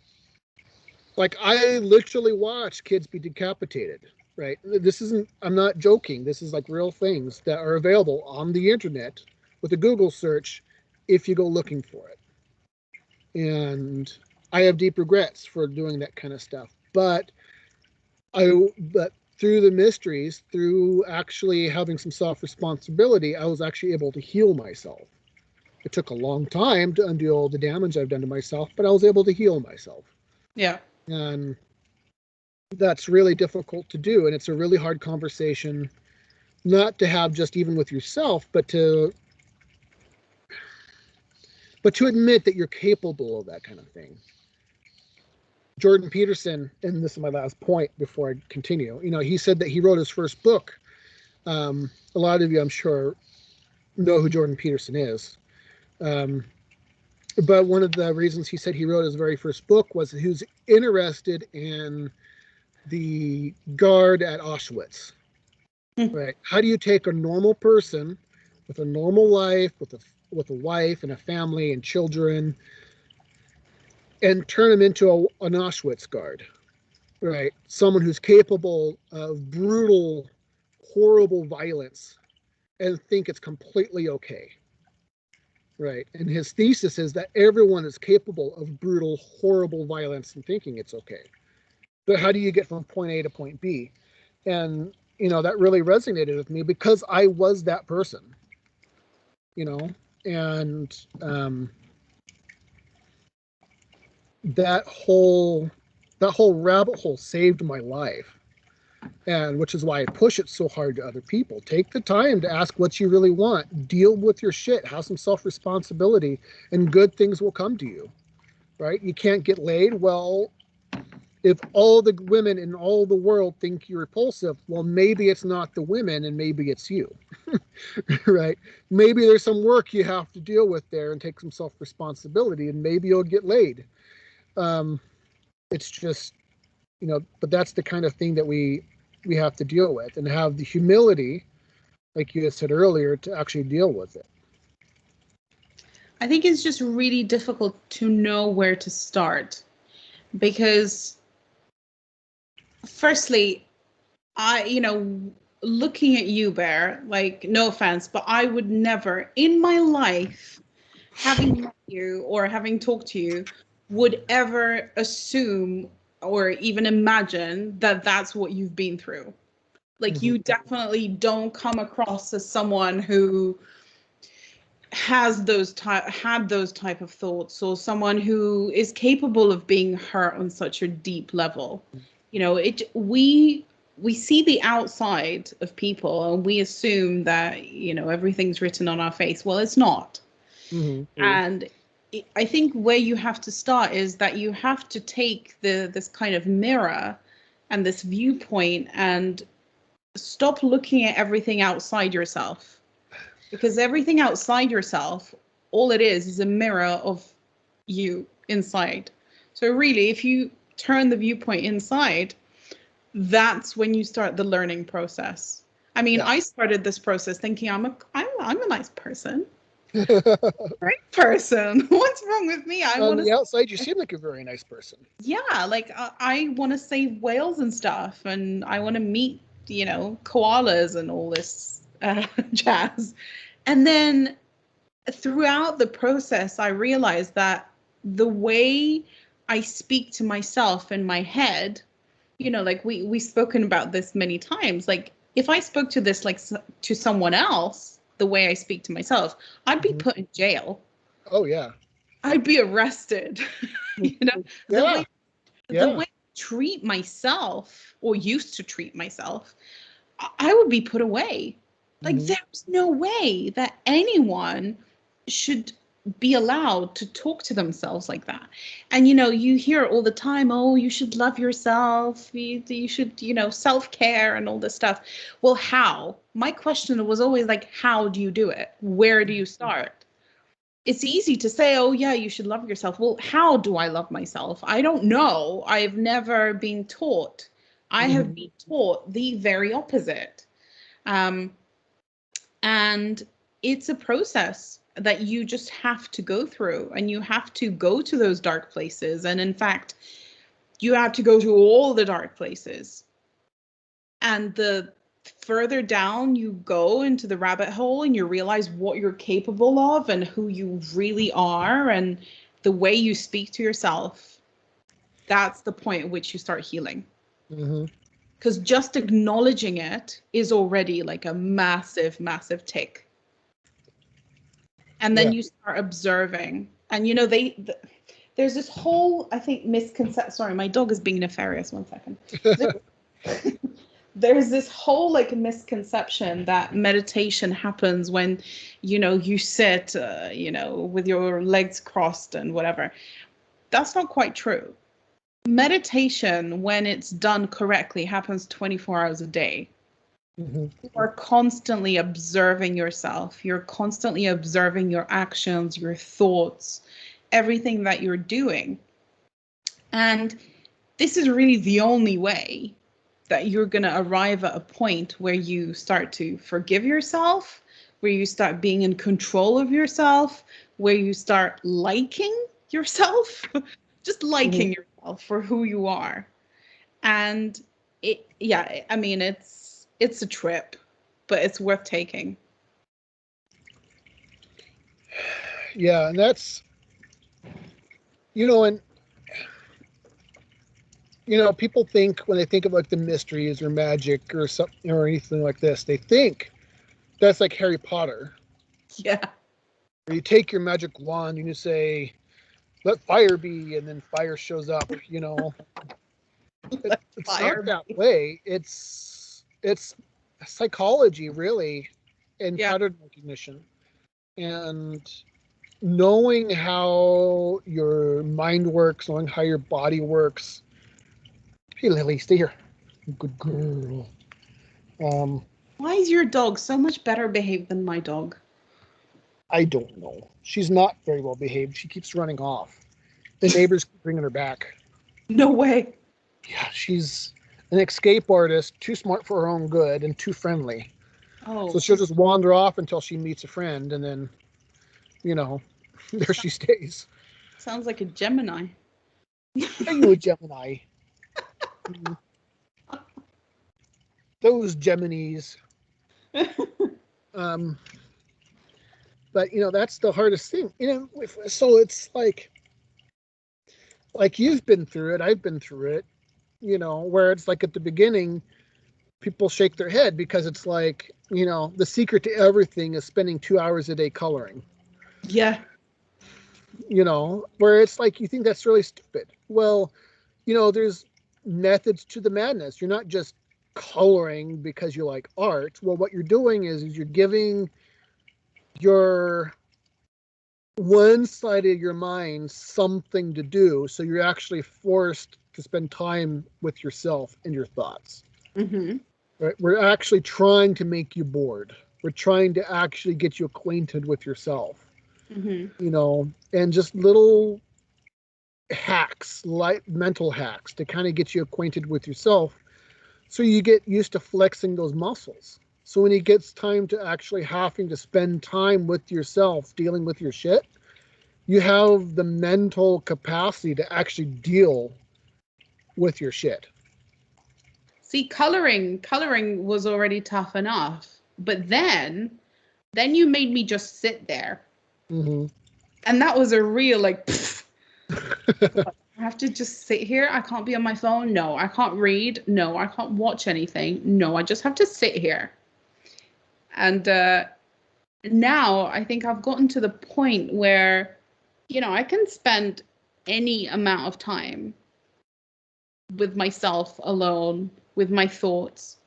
S1: Like, I literally watched kids be decapitated, right? I'm not joking. This is like real things that are available on the internet with a Google search if you go looking for it. And I have deep regrets for doing that kind of stuff. But through the mysteries, through actually having some self-responsibility, I was actually able to heal myself. It took a long time to undo all the damage I've done to myself, but I was able to heal myself.
S2: Yeah.
S1: And that's really difficult to do. And it's a really hard conversation, not to have just even with yourself, but to admit that you're capable of that kind of thing. Jordan Peterson, and this is my last point before I continue, he said that he wrote his first book. A lot of you, I'm sure, know who Jordan Peterson is. But one of the reasons he said he wrote his very first book was he was interested in the guard at Auschwitz. Right? How do you take a normal person with a normal life, with a wife and a family and children, and turn them into an Auschwitz guard? Right? Someone who's capable of brutal, horrible violence and think it's completely okay. Right. And his thesis is that everyone is capable of brutal, horrible violence and thinking it's okay. But how do you get from point A to point B? And, that really resonated with me because I was that person, and that whole rabbit hole saved my life. And which is why I push it so hard to other people. Take the time to ask what you really want. Deal with your shit. Have some self-responsibility, and good things will come to you. Right? You can't get laid. Well, if all the women in all the world think you're repulsive, well, maybe it's not the women and maybe it's you. Right? Maybe there's some work you have to deal with there and take some self-responsibility, and maybe you'll get laid. It's just, but that's the kind of thing that we have to deal with, and have the humility, like you said earlier, to actually deal with it.
S2: I think it's just really difficult to know where to start, because firstly, looking at you, Bear, like, no offense, but I would never in my life, having met you or having talked to you, would ever assume or even imagine that that's what you've been through. Like, you definitely don't come across as someone who had those type of thoughts, or someone who is capable of being hurt on such a deep level. We see the outside of people and we assume that everything's written on our face. Well, it's not. And I think where you have to start is that you have to take this kind of mirror and this viewpoint, and stop looking at everything outside yourself, because everything outside yourself, all it is a mirror of you inside. So really, if you turn the viewpoint inside, that's when you start the learning process. I mean, I started this process thinking I'm a nice person. Great person. What's wrong with me?
S1: On the outside, you seem like a very nice person.
S2: Yeah, like I want to save whales and stuff, and I want to meet, koalas and all this jazz. And then throughout the process, I realized that the way I speak to myself in my head, like we've spoken about this many times, like if I spoke to this like to someone else, the way I speak to myself, I'd be put in jail.
S1: Oh yeah.
S2: I'd be arrested. The way I treat myself, or used to treat myself, I would be put away. Like there's no way that anyone should be allowed to talk to themselves like that. And you hear all the time, oh, you should love yourself, you should, self-care and all this stuff. Well, how? My question was always like, how do you do it? Where do you start? It's easy to say, oh yeah, you should love yourself. Well, how do I love myself? I don't know. I've never been taught. I have been taught the very opposite. And it's a process that you just have to go through, and you have to go to those dark places. And in fact, you have to go to all the dark places. And the further down you go into the rabbit hole, and you realize what you're capable of and who you really are and the way you speak to yourself, that's the point at which you start healing. Because just acknowledging it is already like a massive, massive tick. And then you start observing. And there's this whole, I think, misconception. Sorry, my dog is being nefarious. 1 second. There's this whole like misconception that meditation happens when, you sit, with your legs crossed and whatever. That's not quite true. Meditation, when it's done correctly, happens 24 hours a day. You are constantly observing yourself. You're constantly observing your actions, your thoughts, everything that you're doing. And this is really the only way that you're going to arrive at a point where you start to forgive yourself, where you start being in control of yourself, where you start liking yourself, just liking yourself for who you are. And it's a trip, but it's worth taking.
S1: Yeah, and that's, and people think, when they think of like the mysteries or magic or something or anything like this, they think that's like Harry Potter.
S2: Yeah.
S1: Where you take your magic wand and you say, "Let fire be," and then fire shows up. It's not that way. It's psychology, really, and pattern recognition, and knowing how your mind works, knowing how your body works. Hey, Lily, stay here. Good girl.
S2: Why is your dog so much better behaved than my dog?
S1: I don't know. She's not very well behaved. She keeps running off. The neighbors keep bringing her back.
S2: No way.
S1: Yeah, she's an escape artist, too smart for her own good and too friendly.
S2: Oh.
S1: So she'll just wander off until she meets a friend, and then, there she stays.
S2: Sounds like a Gemini.
S1: Are you a Gemini? Those Geminis. But that's the hardest thing. So it's like you've been through it, I've been through it. Where it's like at the beginning, people shake their head because it's like, the secret to everything is spending 2 hours a day coloring.
S2: Yeah.
S1: Where it's like, you think that's really stupid. Well, there's methods to the madness. You're not just coloring because you like art. Well, what you're doing is you're giving your one side of your mind something to do, so you're actually forced to spend time with yourself and your thoughts.
S2: Mm-hmm.
S1: Right? We're actually trying to make you bored. We're trying to actually get you acquainted with yourself.
S2: Mm-hmm.
S1: You know, and just little hacks, like mental hacks, to kind of get you acquainted with yourself, so you get used to flexing those muscles. So when it gets time to actually having to spend time with yourself, dealing with your shit, you have the mental capacity to actually deal with your shit.
S2: See, coloring was already tough enough, but then you made me just sit there,
S1: Mm-hmm.
S2: and that was a real like. Pfft. I have to just sit here. I can't be on my phone. No, I can't read. No, I can't watch anything. No, I just have to sit here. And now I think I've gotten to the point where, I can spend any amount of time with myself alone, with my thoughts.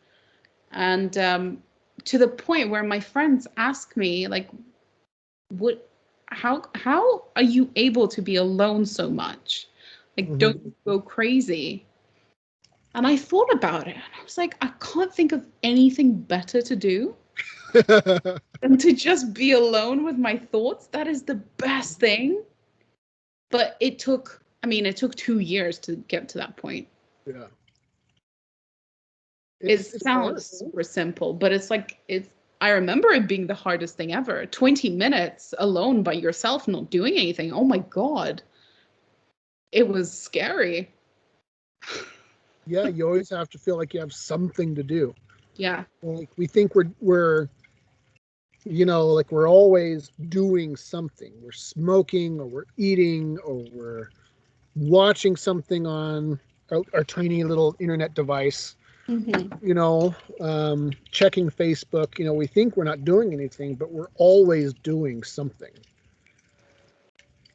S2: And to the point where my friends ask me, like, how are you able to be alone so much? Like, don't you go crazy? And I thought about it, and I was like, I can't think of anything better to do than to just be alone with my thoughts. That is the best thing. But it took 2 years to get to that point.
S1: Yeah.
S2: It
S1: It's
S2: sounds
S1: hard.
S2: super simple, but I remember it being the hardest thing ever. 20 minutes alone by yourself, not doing anything. Oh my God. It was scary.
S1: Yeah, you always have to feel like you have something to do.
S2: Yeah.
S1: Like we think we're like we're always doing something. We're smoking, or we're eating, or we're watching something on our tiny little internet device.
S2: Mm-hmm.
S1: Checking Facebook. We think we're not doing anything, but we're always doing something.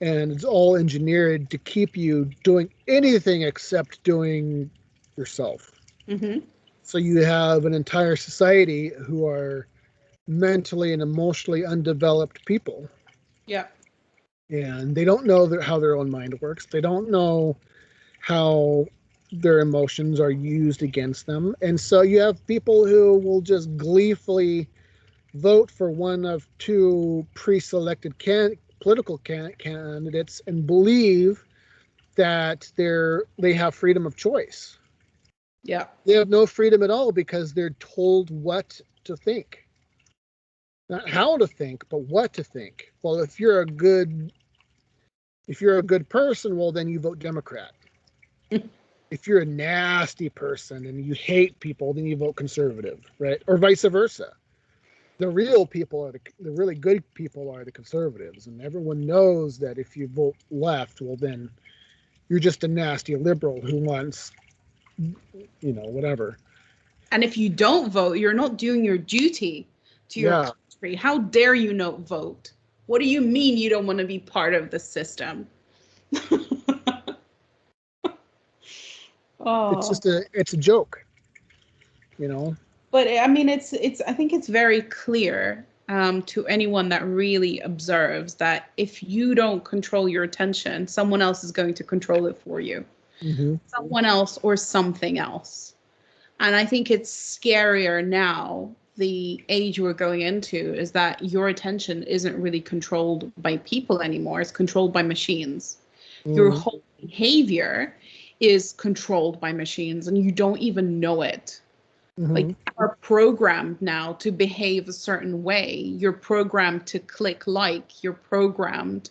S1: And it's all engineered to keep you doing anything except doing yourself.
S2: Mm-hmm.
S1: So you have an entire society who are mentally and emotionally undeveloped people,
S2: Yeah.
S1: and they don't know how their own mind works. They don't know how their emotions are used against them. And so you have people who will just gleefully vote for one of two pre-selected political candidates and believe that they have freedom of choice.
S2: Yeah.
S1: They have no freedom at all because they're told what to think. Not how to think, but what to think. Well, if you're a good person, well, then you vote Democrat. If you're a nasty person and you hate people, then you vote conservative, right? Or vice versa. The real people the really good people are the conservatives, and everyone knows that if you vote left, well, then you're just a nasty liberal who wants, whatever.
S2: And if you don't vote, you're not doing your duty to your
S1: Yeah.
S2: country. How dare you not vote? What do you mean you don't want to be part of the system?
S1: It's
S2: Oh.
S1: just it's a joke, you know.
S2: But I mean, I think it's very clear to anyone that really observes that if you don't control your attention, someone else is going to control it for you.
S1: Mm-hmm.
S2: Someone else or something else. And I think it's scarier now, the age we're going into, is that your attention isn't really controlled by people anymore. It's controlled by machines. Your
S1: Mm-hmm.
S2: whole behavior is controlled by machines and you don't even know it. Like,
S1: Mm-hmm.
S2: you are programmed now to behave a certain way. You're programmed to click like. You're programmed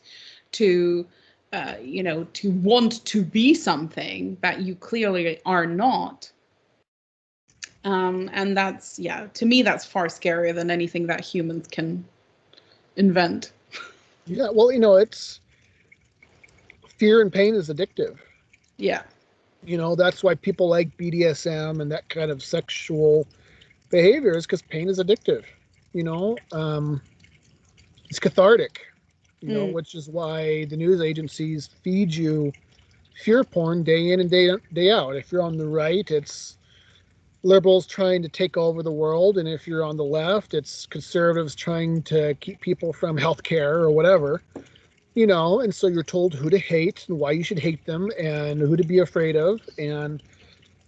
S2: to, to want to be something that you clearly are not. And that's, yeah, to me, that's far scarier than anything that humans can invent.
S1: Yeah, well, it's fear and pain is addictive.
S2: Yeah.
S1: That's why people like BDSM and that kind of sexual behavior, is because pain is addictive. You know, it's cathartic.
S2: Mm.
S1: Which is why the news agencies feed you fear porn day in and day out. If you're on the right, it's liberals trying to take over the world, and if you're on the left, it's conservatives trying to keep people from health care or whatever. and so you're told who to hate and why you should hate them and who to be afraid of, and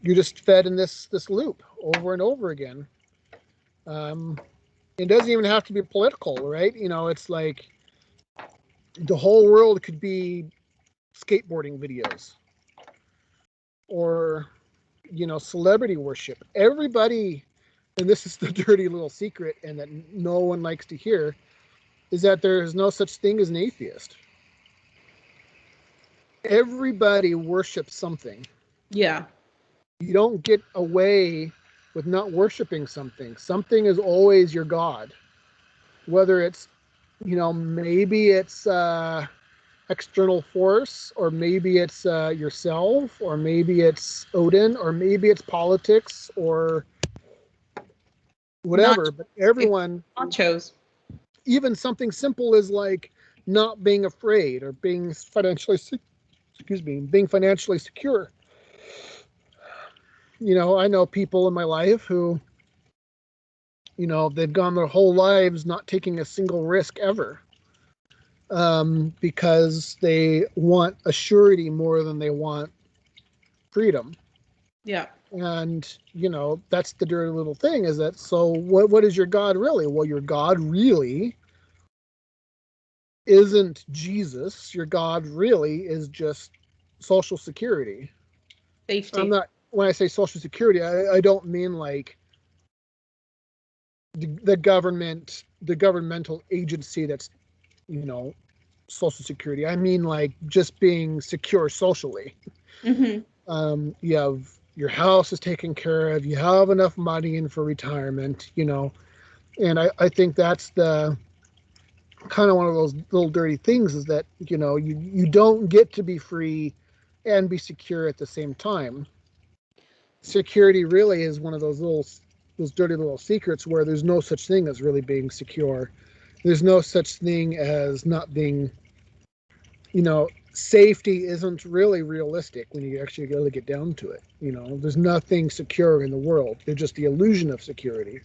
S1: you're just fed in this loop over and over again. It doesn't even have to be political, right? It's like the whole world could be skateboarding videos or celebrity worship. Everybody, and this is the dirty little secret and that no one likes to hear, is that there is no such thing as an atheist. Everybody worships something.
S2: Yeah.
S1: You don't get away with not worshiping something. Something is always your God. Whether it's, maybe it's external force, or maybe it's yourself, or maybe it's Odin, or maybe it's politics, or whatever. But everyone,
S2: nachos.
S1: Even something simple is like not being afraid or being financially secure. I know people in my life who, they've gone their whole lives not taking a single risk ever, because they want a surety more than they want freedom.
S2: Yeah.
S1: And, that's the dirty little thing, is that, so what is your God really? Well, your God really isn't Jesus. Your God really is just Social Security.
S2: Safety.
S1: When I say Social Security, I don't mean like the governmental agency that's, Social Security. I mean like just being secure socially.
S2: Mm-hmm.
S1: You have your house is taken care of. You have enough money in for retirement, and I think that's the kind of one of those little dirty things, is that, you don't get to be free and be secure at the same time. Security really is one of those dirty little secrets where there's no such thing as really being secure. There's no such thing as not being, safety isn't really realistic when you actually really get down to it. There's nothing secure in the world. There's just the illusion of security.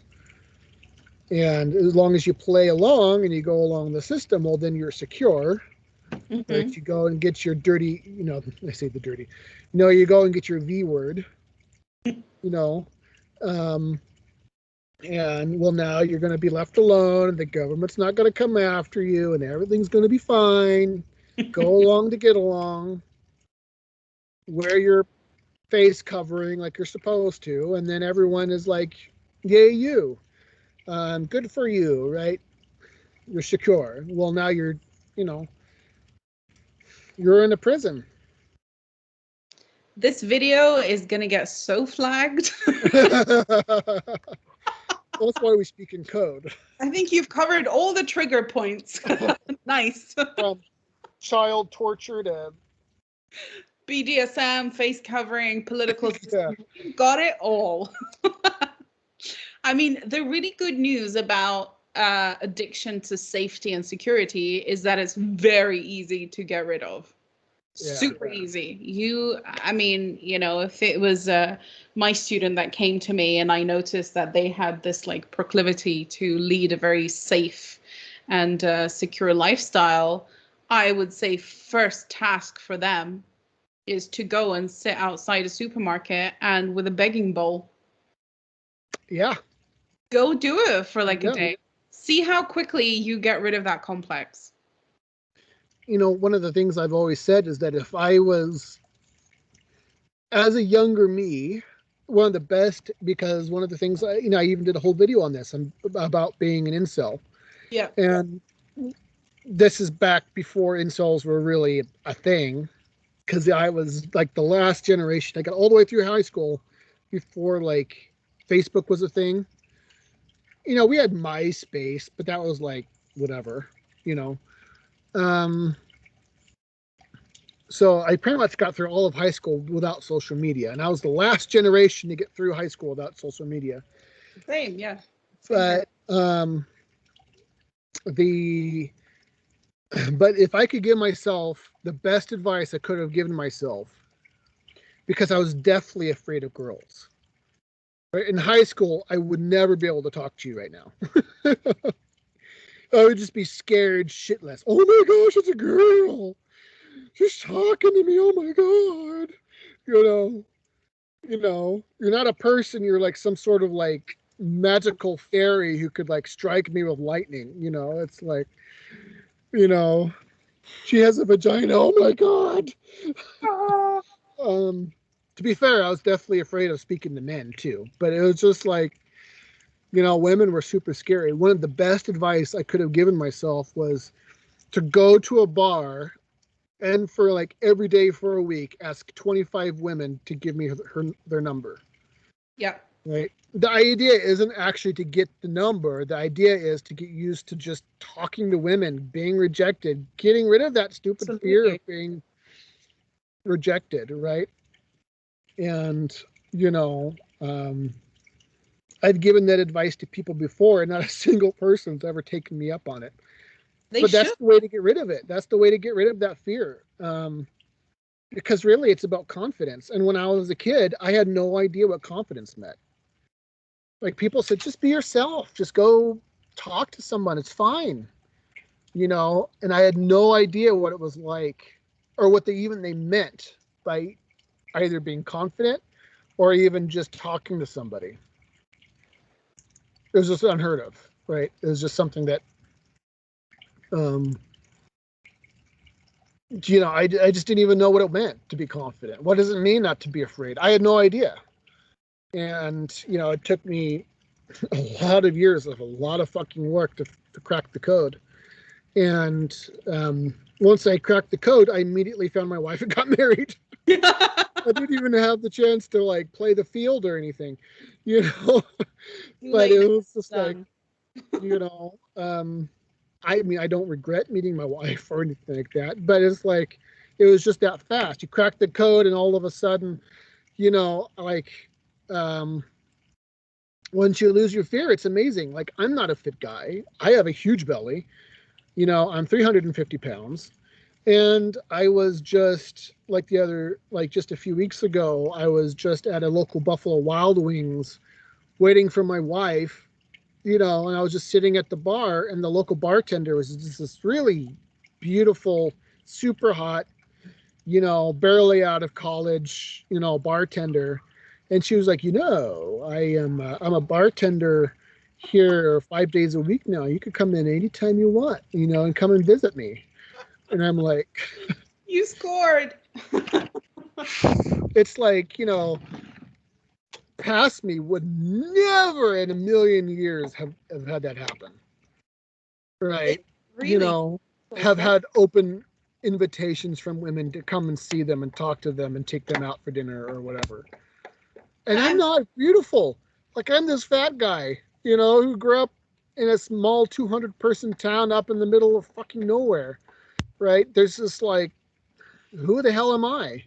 S1: And as long as you play along and you go along the system, well, then you're secure.
S2: Mm-hmm.
S1: Right? You go and get your dirty, I say the dirty, you go and get your V word, and well, now you're going to be left alone, and the government's not going to come after you, and everything's going to be fine. Go along to get along. Wear your face covering like you're supposed to, and then everyone is like, yay, you. Good for you, right? You're secure. Well, now you're in a prison.
S2: This video is going to get so flagged.
S1: That's why we speak in code.
S2: I think you've covered all the trigger points. Nice.
S1: From child torture to
S2: BDSM, face covering, political system.
S1: Yeah.
S2: You've got it all. I mean, the really good news about addiction to safety and security is that it's very easy to get rid of. Super easy. If it was my student that came to me and I noticed that they had this like proclivity to lead a very safe and secure lifestyle, I would say first task for them is to go and sit outside a supermarket and with a begging bowl.
S1: Yeah.
S2: Go do it for like a day. See how quickly you get rid of that complex.
S1: One of the things I've always said is that if I was, as a younger me, one of the best, because one of the things, I even did a whole video on this about being an incel.
S2: Yeah.
S1: And this is back before incels were really a thing, because I was like the last generation. I got all the way through high school before like Facebook was a thing. We had MySpace, but that was like whatever, So I pretty much got through all of high school without social media, and I was the last generation to get through high school without social media.
S2: Same, yeah.
S1: But but if I could give myself the best advice I could have given myself, because I was deathly afraid of girls. Right? In high school, I would never be able to talk to you right now. I would just be scared shitless. Oh my gosh, it's a girl. She's talking to me. Oh my god. You're not a person. You're like some sort of like magical fairy who could like strike me with lightning. It's like, you know, she has a vagina. Oh my god. To be fair, I was definitely afraid of speaking to men too, but it was just like, women were super scary. One of the best advice I could have given myself was to go to a bar and for like every day for a week, ask 25 women to give me their number.
S2: Yep.
S1: Right. The idea isn't actually to get the number. The idea is to get used to just talking to women, being rejected, getting rid of that stupid fear of being rejected. Right. And, I've given that advice to people before, and not a single person's ever taken me up on it. That's the way to get rid of it. That's the way to get rid of that fear. Because really, it's about confidence. And when I was a kid, I had no idea what confidence meant. Like people said, just be yourself. Just go talk to someone. It's fine. And I had no idea what it was like or what they meant by either being confident or even just talking to somebody. It was just unheard of, right? It was just something that, I just didn't even know what it meant to be confident. What does it mean not to be afraid? I had no idea. And, it took me a lot of years of a lot of fucking work to crack the code. And once I cracked the code, I immediately found my wife and got married. I didn't even have the chance to like play the field or anything, but it was just like, I mean, I don't regret meeting my wife or anything like that, but it's like, it was just that fast. You crack the code and all of a sudden, once you lose your fear, it's amazing. Like, I'm not a fit guy. I have a huge belly. I'm 350 pounds. And I was just just a few weeks ago, I was just at a local Buffalo Wild Wings waiting for my wife, and I was just sitting at the bar, and the local bartender was just this really beautiful, super hot, barely out of college, bartender. And she was like, I'm a bartender here 5 days a week now. You could come in anytime you want, and come and visit me. And I'm like,
S2: you scored.
S1: It's like, past me would never in a million years have had that happen. Right. Really have had open invitations from women to come and see them and talk to them and take them out for dinner or whatever. And I'm not beautiful. Like, I'm this fat guy, who grew up in a small 200-person town up in the middle of fucking nowhere. Right. There's this like, who the hell am I?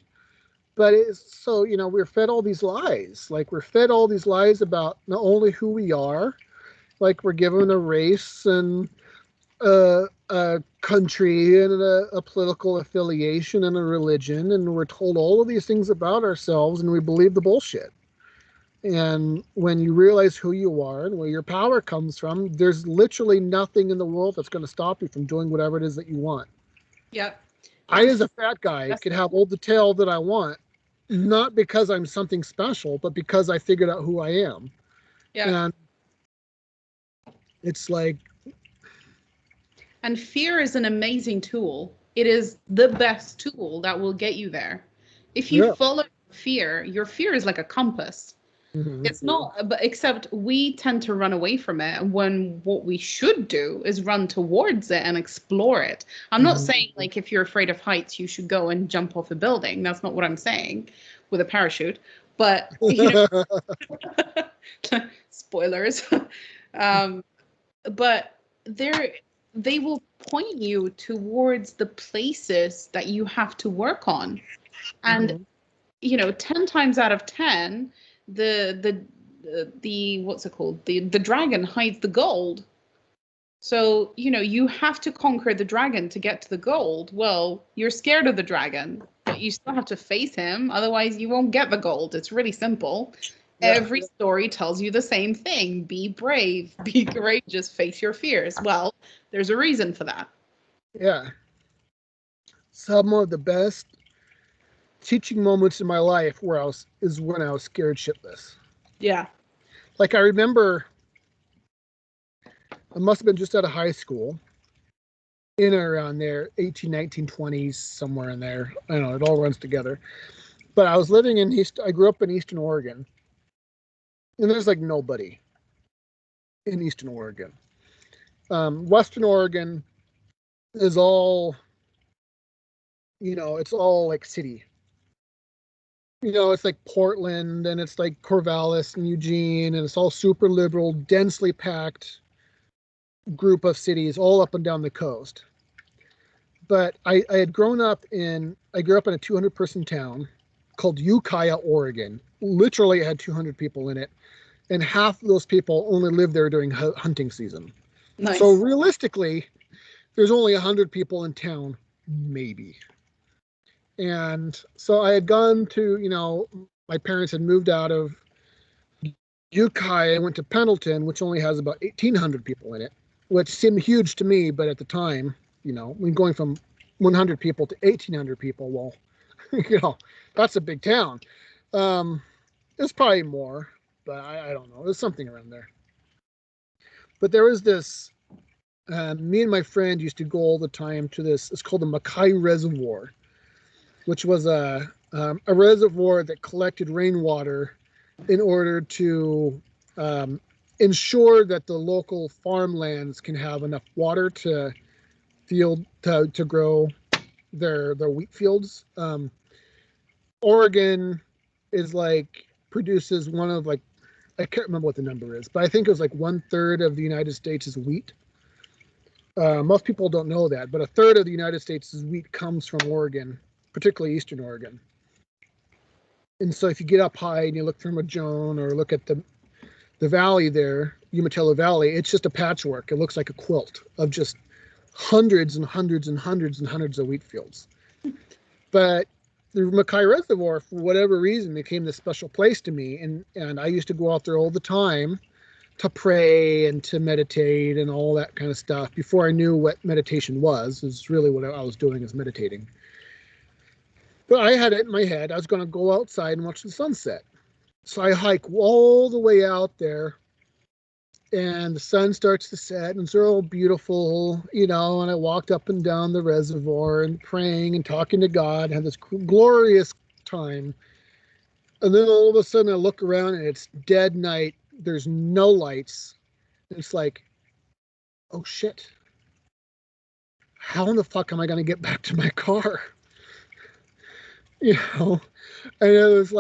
S1: But it's so, we're fed all these lies. Like, we're fed all these lies about not only who we are, like we're given a race and a country and a political affiliation and a religion, and we're told all of these things about ourselves, and we believe the bullshit. And when you realize who you are and where your power comes from, there's literally nothing in the world that's going to stop you from doing whatever it is that you want.
S2: Yep.
S1: I, as a fat guy, could have all the tail that I want, not because I'm something special, but because I figured out who I am. Yeah. And it's like...
S2: And fear is an amazing tool. It is the best tool that will get you there. If you follow fear, your fear is like a compass. Mm-hmm. It's not, but except we tend to run away from it when what we should do is run towards it and explore it. I'm not saying like if you're afraid of heights, you should go and jump off a building. That's not what I'm saying with a parachute. But, spoilers. But they will point you towards the places that you have to work on. And, 10 times out of 10, the what's it called? The dragon hides the gold. So, you have to conquer the dragon to get to the gold. Well, you're scared of the dragon, but you still have to face him. Otherwise, you won't get the gold. It's really simple. Every story tells you the same thing. Be brave, be courageous, face your fears. Well, there's a reason for that.
S1: Yeah. Some of the best teaching moments in my life is when I was scared shitless.
S2: Yeah.
S1: Like I remember I must have been just out of high school, in or around there, 18, 19, 20s, somewhere in there. I don't know, it all runs together. But I was living I grew up in Eastern Oregon. And there's like nobody in Eastern Oregon. Western Oregon is all, it's all like city. It's like Portland and it's like Corvallis and Eugene, and it's all super liberal, densely packed group of cities all up and down the coast. But I grew up in a 200-person town called Ukiah, Oregon. Literally, it had 200 people in it, and half of those people only live there during hunting season.
S2: Nice.
S1: So realistically, there's only 100 people in town, maybe. And so I had gone to, my parents had moved out of Ukiah and went to Pendleton, which only has about 1,800 people in it, which seemed huge to me, but at the time, when going from 100 people to 1,800 people, well, that's a big town. It's probably more, but I don't know. There's something around there. But there was this, me and my friend used to go all the time to this, it's called the Mackay Reservoir, which was a reservoir that collected rainwater in order to ensure that the local farmlands can have enough water to grow their wheat fields. Oregon is produces one of I can't remember what the number is, but I think it was 1/3 of the United States' wheat. Most people don't know that, but 1/3 of the United States' wheat comes from Oregon, particularly Eastern Oregon. And so if you get up high and you look from a Joan or look at the valley there, Umatilla Valley, it's just a patchwork. It looks like a quilt of just hundreds and hundreds and hundreds and hundreds of wheat fields. But the Mackay Reservoir, for whatever reason, became this special place to me. And I used to go out there all the time to pray and to meditate and all that kind of stuff. Before I knew what meditation was, is really what I was doing, is meditating. But I had it in my head, I was going to go outside and watch the sunset. So I hike all the way out there, and the sun starts to set, and it's all beautiful, and I walked up and down the reservoir and praying and talking to God, had this glorious time. And then all of a sudden I look around and it's dead night. There's no lights. And it's like, oh shit. How in the fuck am I going to get back to my car? And it was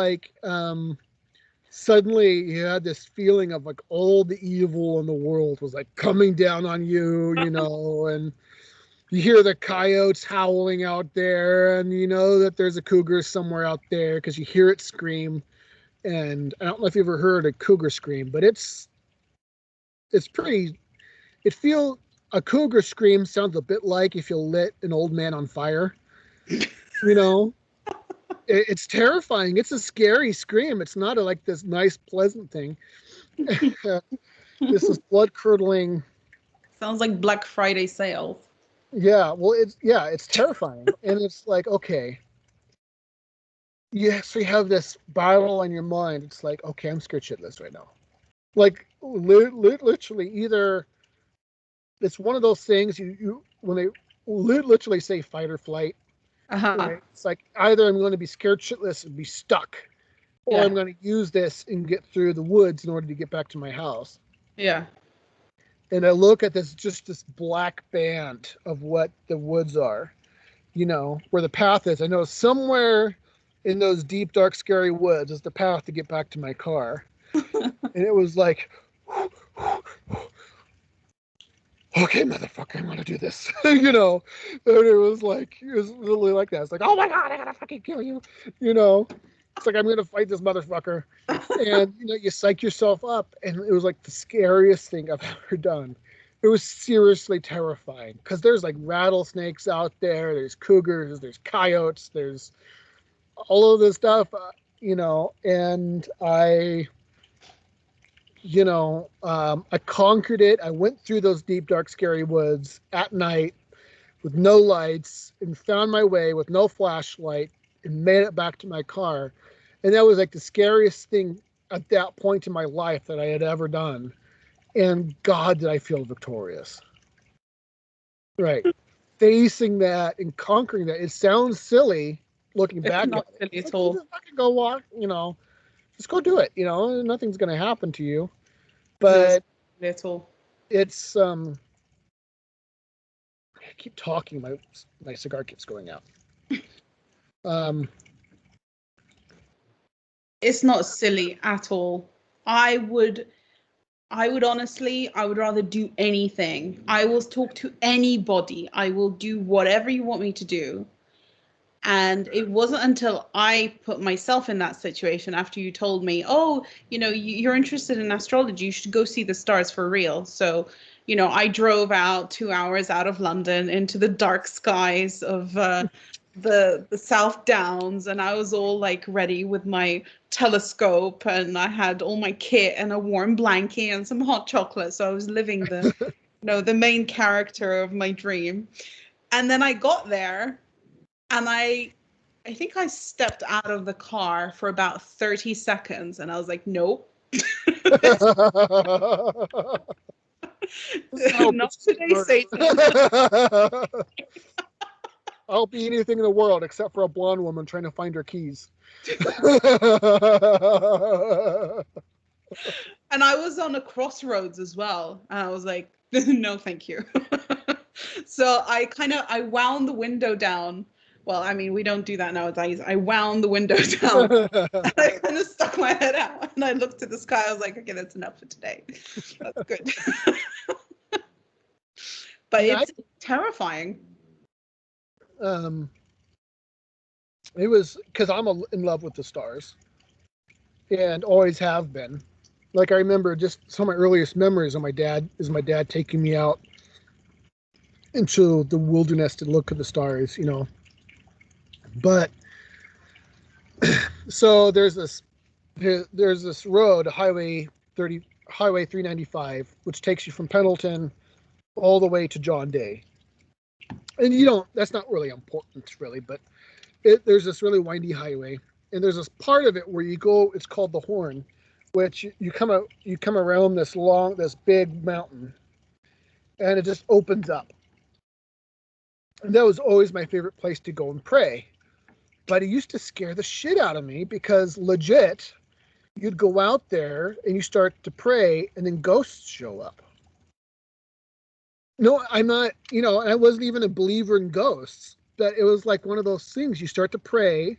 S1: suddenly you had this feeling of all the evil in the world was coming down on you, and you hear the coyotes howling out there, and you know that there's a cougar somewhere out there because you hear it scream. And I don't know if you ever heard a cougar scream, but a cougar scream sounds a bit like if you lit an old man on fire. It's terrifying. It's a scary scream. It's not this nice, pleasant thing. This is blood-curdling.
S2: Sounds like Black Friday sales.
S1: Yeah, well, it's terrifying. And it's okay. So you have this battle in your mind. It's okay, I'm scared shitless right now. Literally, either it's one of those things you when they literally say fight or flight. Right? It's either I'm going to be scared shitless and be stuck, or I'm going to use this and get through the woods in order to get back to my house.
S2: Yeah.
S1: And I look at this black band of what the woods are, where the path is. I know somewhere in those deep, dark, scary woods is the path to get back to my car. And it was okay, motherfucker, I'm gonna do this. And it was literally like that. It's oh my God, I gotta fucking kill you. It's I'm gonna fight this motherfucker. And you psych yourself up, and it was the scariest thing I've ever done. It was seriously terrifying because there's rattlesnakes out there, there's cougars, there's coyotes, there's all of this stuff, and I I conquered it. I went through those deep, dark, scary woods at night with no lights and found my way with no flashlight and made it back to my car. And that was like the scariest thing at that point in my life that I had ever done. And God, did I feel victorious. Right. Facing that and conquering that. It sounds silly looking
S2: It's
S1: back
S2: not
S1: at it.
S2: silly
S1: It's
S2: at
S1: like, you
S2: all.
S1: just fucking go walk, just go do it. Nothing's going to happen to you.
S2: It's not
S1: But
S2: silly at all.
S1: it's, I keep talking. My cigar keeps going out.
S2: It's not silly at all. I would honestly, I would rather do anything. I will talk to anybody. I will do whatever you want me to do. And it wasn't until I put myself in that situation after you told me, oh, you're interested in astrology, you should go see the stars for real. So, I drove out 2 hours out of London into the dark skies of the South Downs, and I was all like ready with my telescope, and I had all my kit and a warm blanket and some hot chocolate. So I was living the main character of my dream. And then I got there, and I think I stepped out of the car for about 30 seconds, and I was like, nope. Not today, Satan.
S1: I'll be anything in the world except for a blonde woman trying to find her keys.
S2: And I was on a crossroads as well. And I was like, no, thank you. So I wound the window down. Well, I mean, we don't do that nowadays. I wound the window down. And I kind of stuck my head out, and I looked at the sky. I was like, okay, that's enough for today. That's good. But
S1: yeah,
S2: it's terrifying.
S1: It was because I'm in love with the stars and always have been. Like I remember just some of my earliest memories of my dad taking me out into the wilderness to look at the stars, But so there's this road, Highway 395, which takes you from Pendleton all the way to John Day. And that's not really important really, but there's this really windy highway, and there's this part of it where you go, it's called the Horn, which you come around this big mountain, and it just opens up. And that was always my favorite place to go and pray. But it used to scare the shit out of me because legit, you'd go out there and you start to pray, and then ghosts show up. No, I'm not, I wasn't even a believer in ghosts, but it was like one of those things. You start to pray,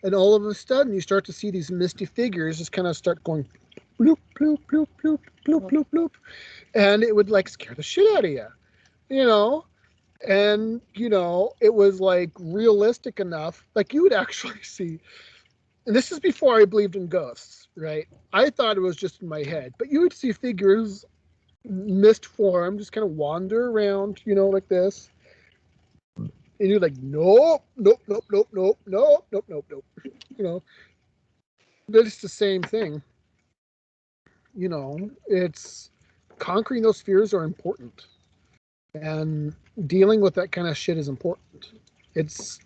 S1: and all of a sudden you start to see these misty figures just kind of start going bloop, bloop, bloop, bloop, bloop, bloop, bloop. And it would like scare the shit out of you, And, it was like realistic enough. Like you would actually see, and this is before I believed in ghosts, right? I thought it was just in my head, but you would see figures, mist form, just kind of wander around, like this. And you're like, nope, nope, nope, nope, nope, nope, nope, nope, nope. But it's the same thing. It's conquering those fears are important. And dealing with that kind of shit is important. It's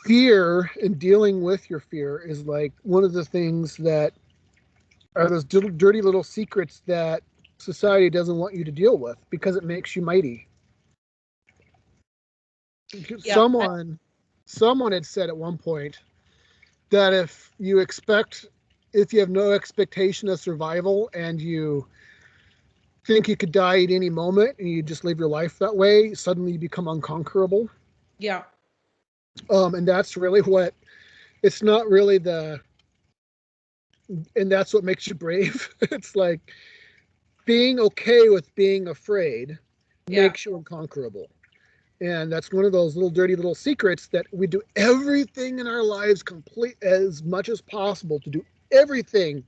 S1: fear, and dealing with your fear is like one of the things that are those dirty little secrets that society doesn't want you to deal with because it makes you mighty. Yeah. Someone had said at one point that if you have no expectation of survival and you think you could die at any moment and you just live your life that way, suddenly you become unconquerable.
S2: Yeah.
S1: And that's really it's not really and that's what makes you brave. It's like being okay with being afraid makes you unconquerable. And that's one of those little dirty little secrets that we do everything in our lives complete as much as possible to do everything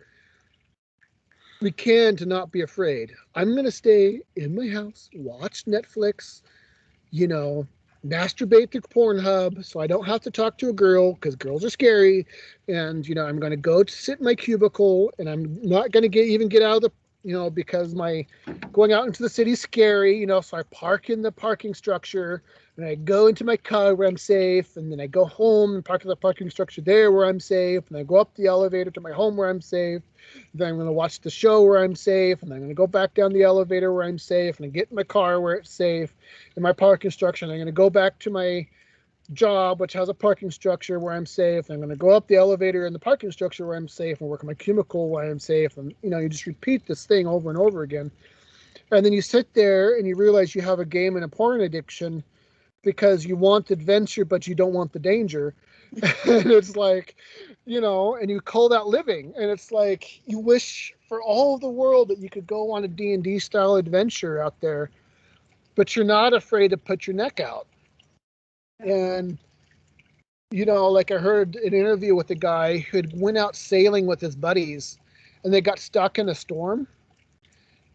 S1: we can to not be afraid. I'm going to stay in my house, watch Netflix, masturbate through Pornhub so I don't have to talk to a girl because girls are scary. And, I'm going to go to sit in my cubicle and I'm not going to even get out of the, because my going out into the city is scary, so I park in the parking structure and I go into my car where I'm safe. And then I go home and park in the parking structure there where I'm safe. And I go up the elevator to my home where I'm safe. Then I'm going to watch the show where I'm safe. And I'm going to go back down the elevator where I'm safe. And I get in my car where it's safe in my parking structure. And I'm going to go back to my job, which has a parking structure where I'm safe. I'm going to go up the elevator in the parking structure where I'm safe and work in my cubicle where I'm safe. And, you just repeat this thing over and over again. And then you sit there and you realize you have a game and a porn addiction because you want adventure, but you don't want the danger. And it's like, and you call that living. And it's like, you wish for all the world that you could go on a D&D style adventure out there, but you're not afraid to put your neck out. And, like I heard an interview with a guy who had went out sailing with his buddies and they got stuck in a storm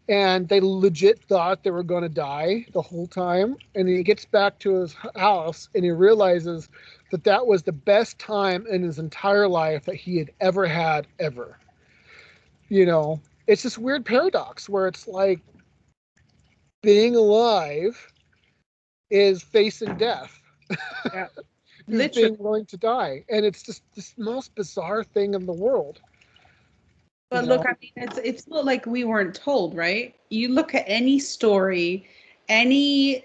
S1: and they legit thought they were going to die the whole time. And he gets back to his house and he realizes that that was the best time in his entire life that he had ever had, ever. It's this weird paradox where it's like being alive is facing death.
S2: Yeah.
S1: Who's being willing to die. And it's just this most bizarre thing in the world.
S2: But look, I mean, it's not like we weren't told, right? You look at any story, any,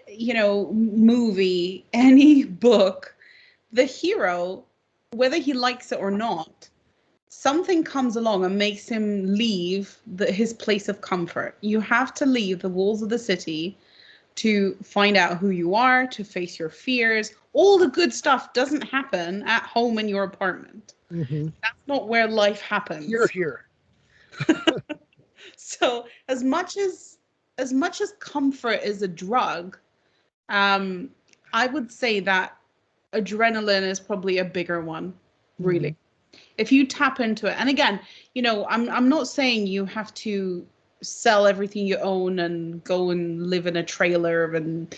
S2: movie, any book, the hero, whether he likes it or not, something comes along and makes him leave his place of comfort. You have to leave the walls of the city to find out who you are, to face your fears. All the good stuff doesn't happen at home in your apartment.
S1: Mm-hmm.
S2: That's not where life happens.
S1: Here.
S2: So as much as comfort is a drug, I would say that adrenaline is probably a bigger one, really. Mm-hmm. If you tap into it, and again, I'm not saying you have to sell everything you own and go and live in a trailer and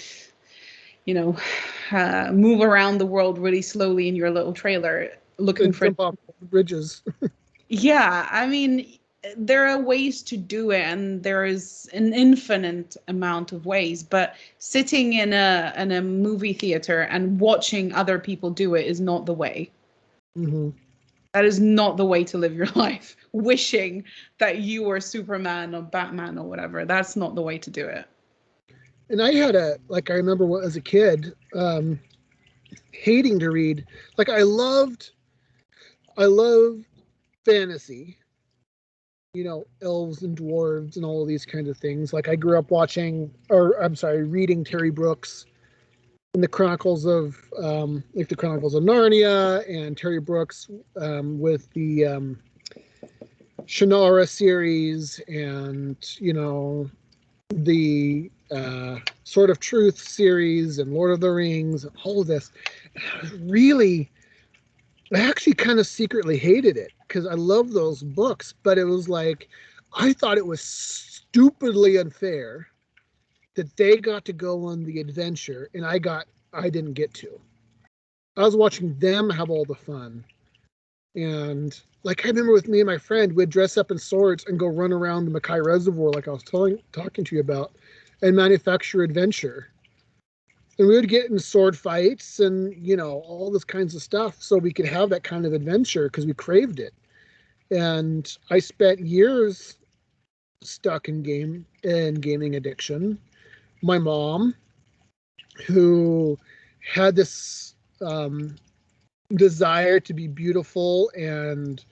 S2: move around the world really slowly in your little trailer looking for
S1: jump off bridges.
S2: Yeah, I mean, there are ways to do it and there is an infinite amount of ways, but sitting in a movie theater and watching other people do it is not the way.
S1: Mm-hmm.
S2: That is not the way to live your life. Wishing that you were Superman or Batman or whatever. That's not the way to do it.
S1: And I had I remember as a kid, hating to read. Like I loved fantasy, elves and dwarves and all of these kinds of things. Like I grew up reading Terry Brooks and the Chronicles of Narnia, and Terry Brooks with the Shannara series, and the Sword of Truth series, and Lord of the Rings, all of this. I actually kind of secretly hated it because I love those books, but it was like I thought it was stupidly unfair that they got to go on the adventure and I didn't get to. I was watching them have all the fun. And like I remember with me and my friend, we'd dress up in swords and go run around the Mackay Reservoir like I was talking to you about, and manufacture adventure. And we would get in sword fights and, all this kinds of stuff so we could have that kind of adventure because we craved it. And I spent years stuck in gaming addiction. My mom, who had this desire to be beautiful and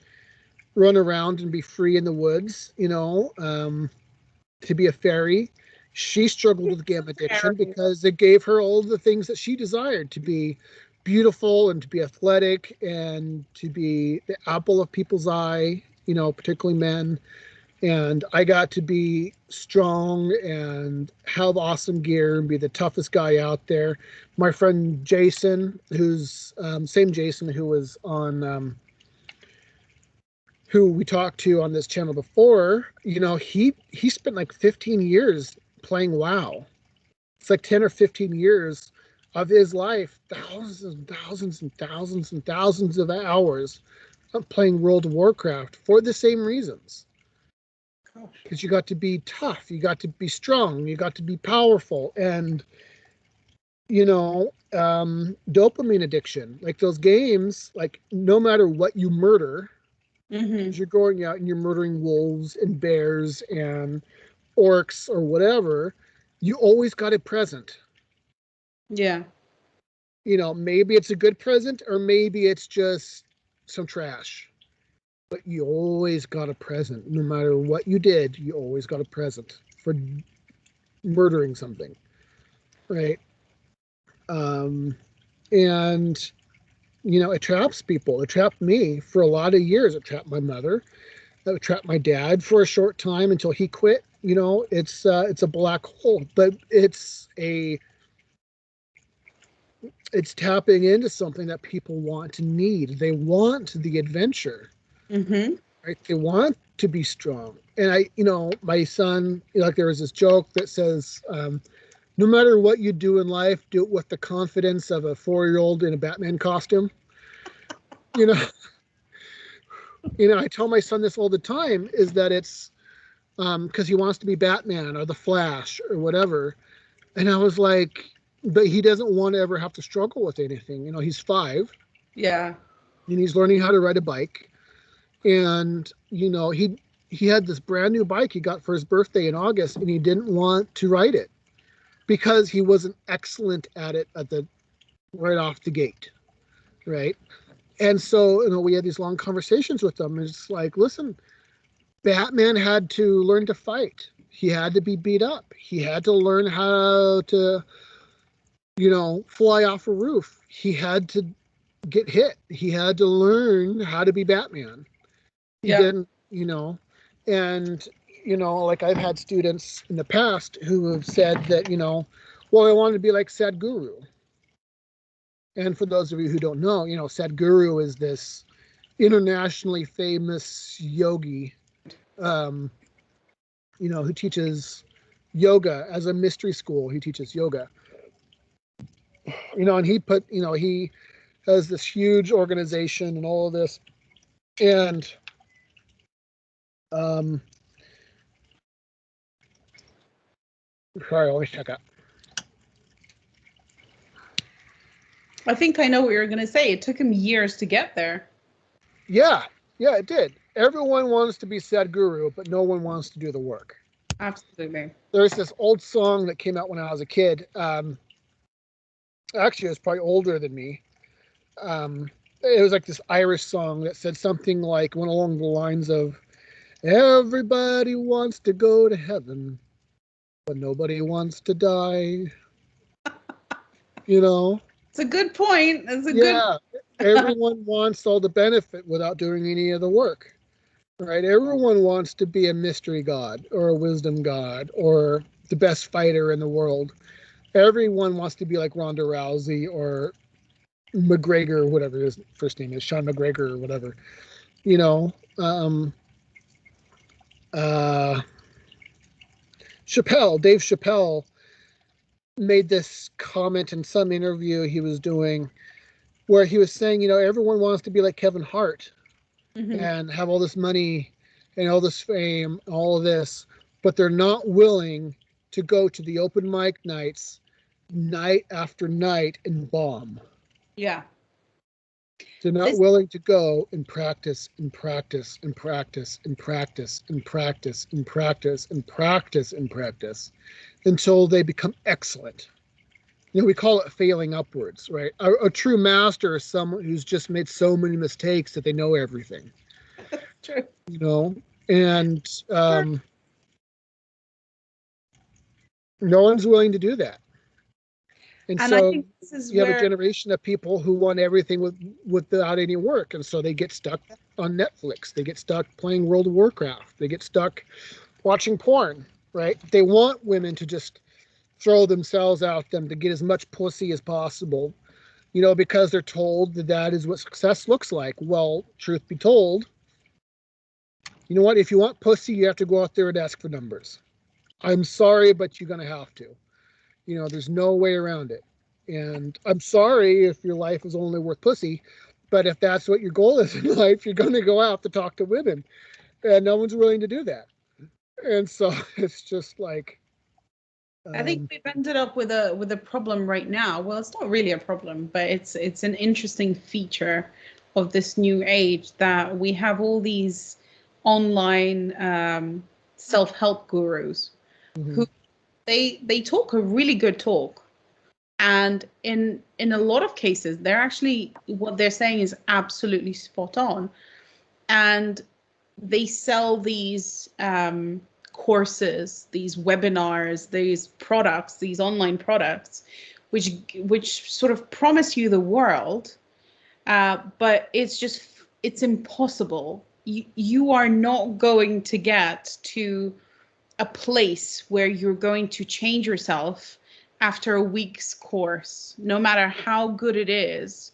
S1: run around and be free in the woods, to be a fairy. She struggled with game addiction because it gave her all the things that she desired: to be beautiful and to be athletic and to be the apple of people's eye, particularly men. And I got to be strong and have awesome gear and be the toughest guy out there. My friend Jason, who's same Jason who was on, who we talked to on this channel before, he spent like 15 years playing WoW. It's like 10 or 15 years of his life, thousands and thousands and thousands and thousands of hours of playing World of Warcraft for the same reasons. Because you got to be tough, you got to be strong, you got to be powerful, and dopamine addiction. Like those games, like no matter what you murder, you're going out and you're murdering wolves and bears and orcs or whatever, you always got it present.
S2: Yeah.
S1: Maybe it's a good present or maybe it's just some trash. But you always got a present. No matter what you did, you always got a present for murdering something. Right? And it traps people. It trapped me for a lot of years. It trapped my mother. It trapped my dad for a short time until he quit. It's a black hole, but it's tapping into something that people want to need. They want the adventure. Right? They want to be strong. And my son, like there was this joke that says, no matter what you do in life, do it with the confidence of a 4-year-old in a Batman costume. I tell my son this all the time, is that it's because he wants to be Batman or the Flash or whatever. And I was like, but he doesn't want to ever have to struggle with anything. He's 5.
S2: Yeah.
S1: And he's learning how to ride a bike. And, he had this brand new bike he got for his birthday in August, and he didn't want to ride it because he wasn't excellent at it right off the gate. Right. And so, we had these long conversations with him. It's like, listen, Batman had to learn to fight. He had to be beat up. He had to learn how to, fly off a roof. He had to get hit. He had to learn how to be Batman. He didn't, and, like I've had students in the past who have said that, well, I wanted to be like Sadhguru. And for those of you who don't know, Sadhguru is this internationally famous yogi, who teaches yoga as a mystery school. He teaches yoga. And he has this huge organization and all of this. And sorry, let me check out.
S2: I think I know what you're going to say. It took him years to get there.
S1: Yeah, it did. Everyone wants to be Sadhguru, but no one wants to do the work.
S2: Absolutely.
S1: There's this old song that came out when I was a kid. Actually, it was probably older than me. It was like this Irish song that said something like, went along the lines of, everybody wants to go to heaven, but nobody wants to die.
S2: It's a good point.
S1: Everyone wants all the benefit without doing any of the work, right? Everyone wants to be a mystery god or a wisdom god or the best fighter in the world. Everyone wants to be like Ronda Rousey or McGregor, whatever his first name is, Sean McGregor or whatever. Dave Chappelle made this comment in some interview he was doing where he was saying, everyone wants to be like Kevin Hart and have all this money and all this fame, all of this, but they're not willing to go to the open mic nights night after night and bomb.
S2: Yeah.
S1: They're not willing to go and practice and practice and practice and practice and practice and practice and practice and practice until they become excellent. We call it failing upwards, right? A true master is someone who's just made so many mistakes that they know everything.
S2: True.
S1: And no one's willing to do that. And so
S2: I think this is
S1: you have a generation of people who want everything without any work. And so they get stuck on Netflix. They get stuck playing World of Warcraft. They get stuck watching porn, right? They want women to just throw themselves at them to get as much pussy as possible, because they're told that is what success looks like. Well, truth be told, you know what? If you want pussy, you have to go out there and ask for numbers. I'm sorry, but you're going to have to. There's no way around it. And I'm sorry if your life is only worth pussy, but if that's what your goal is in life, you're going to go out to talk to women, and no one's willing to do that. And so it's just like,
S2: I think we've ended up with a problem right now. Well, it's not really a problem, but it's an interesting feature of this new age that we have all these online self-help gurus who they talk a really good talk, and in a lot of cases they're actually, what they're saying is absolutely spot on, and they sell these courses, these webinars, these products, these online products, which sort of promise you the world, but it's impossible. You are not going to get to a place where you're going to change yourself after a week's course, no matter how good it is.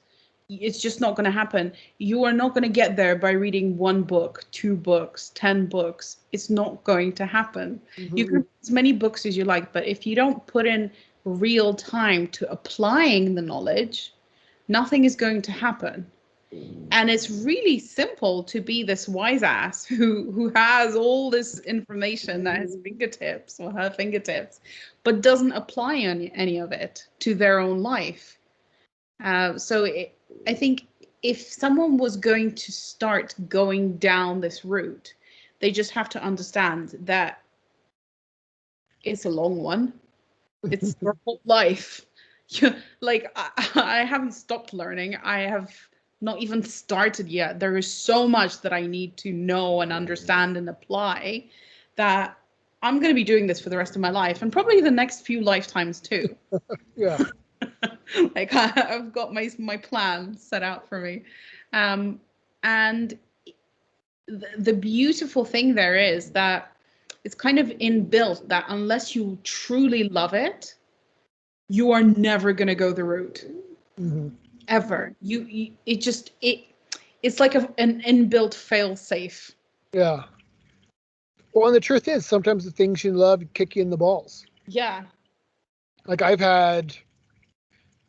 S2: It's just not going to happen. You are not going to get there by reading 1 book, 2 books, 10 books. It's not going to happen. You can read as many books as you like, but if you don't put in real time to applying the knowledge, nothing is going to happen. And it's really simple to be this wise ass who has all this information at his fingertips or her fingertips, but doesn't apply any of it to their own life. I think if someone was going to start going down this route, they just have to understand that it's a long one. It's their whole life. Like, I haven't stopped learning. I have not even started yet. There is so much that I need to know and understand and apply that I'm going to be doing this for the rest of my life, and probably the next few lifetimes too.
S1: Yeah.
S2: Like, I've got my plan set out for me. And the beautiful thing there is that it's kind of inbuilt that unless you truly love it, you are never going to go the route. Ever. It's like an inbuilt fail safe.
S1: Yeah. Well, and the truth is, sometimes the things you love kick you in the balls.
S2: Yeah.
S1: Like,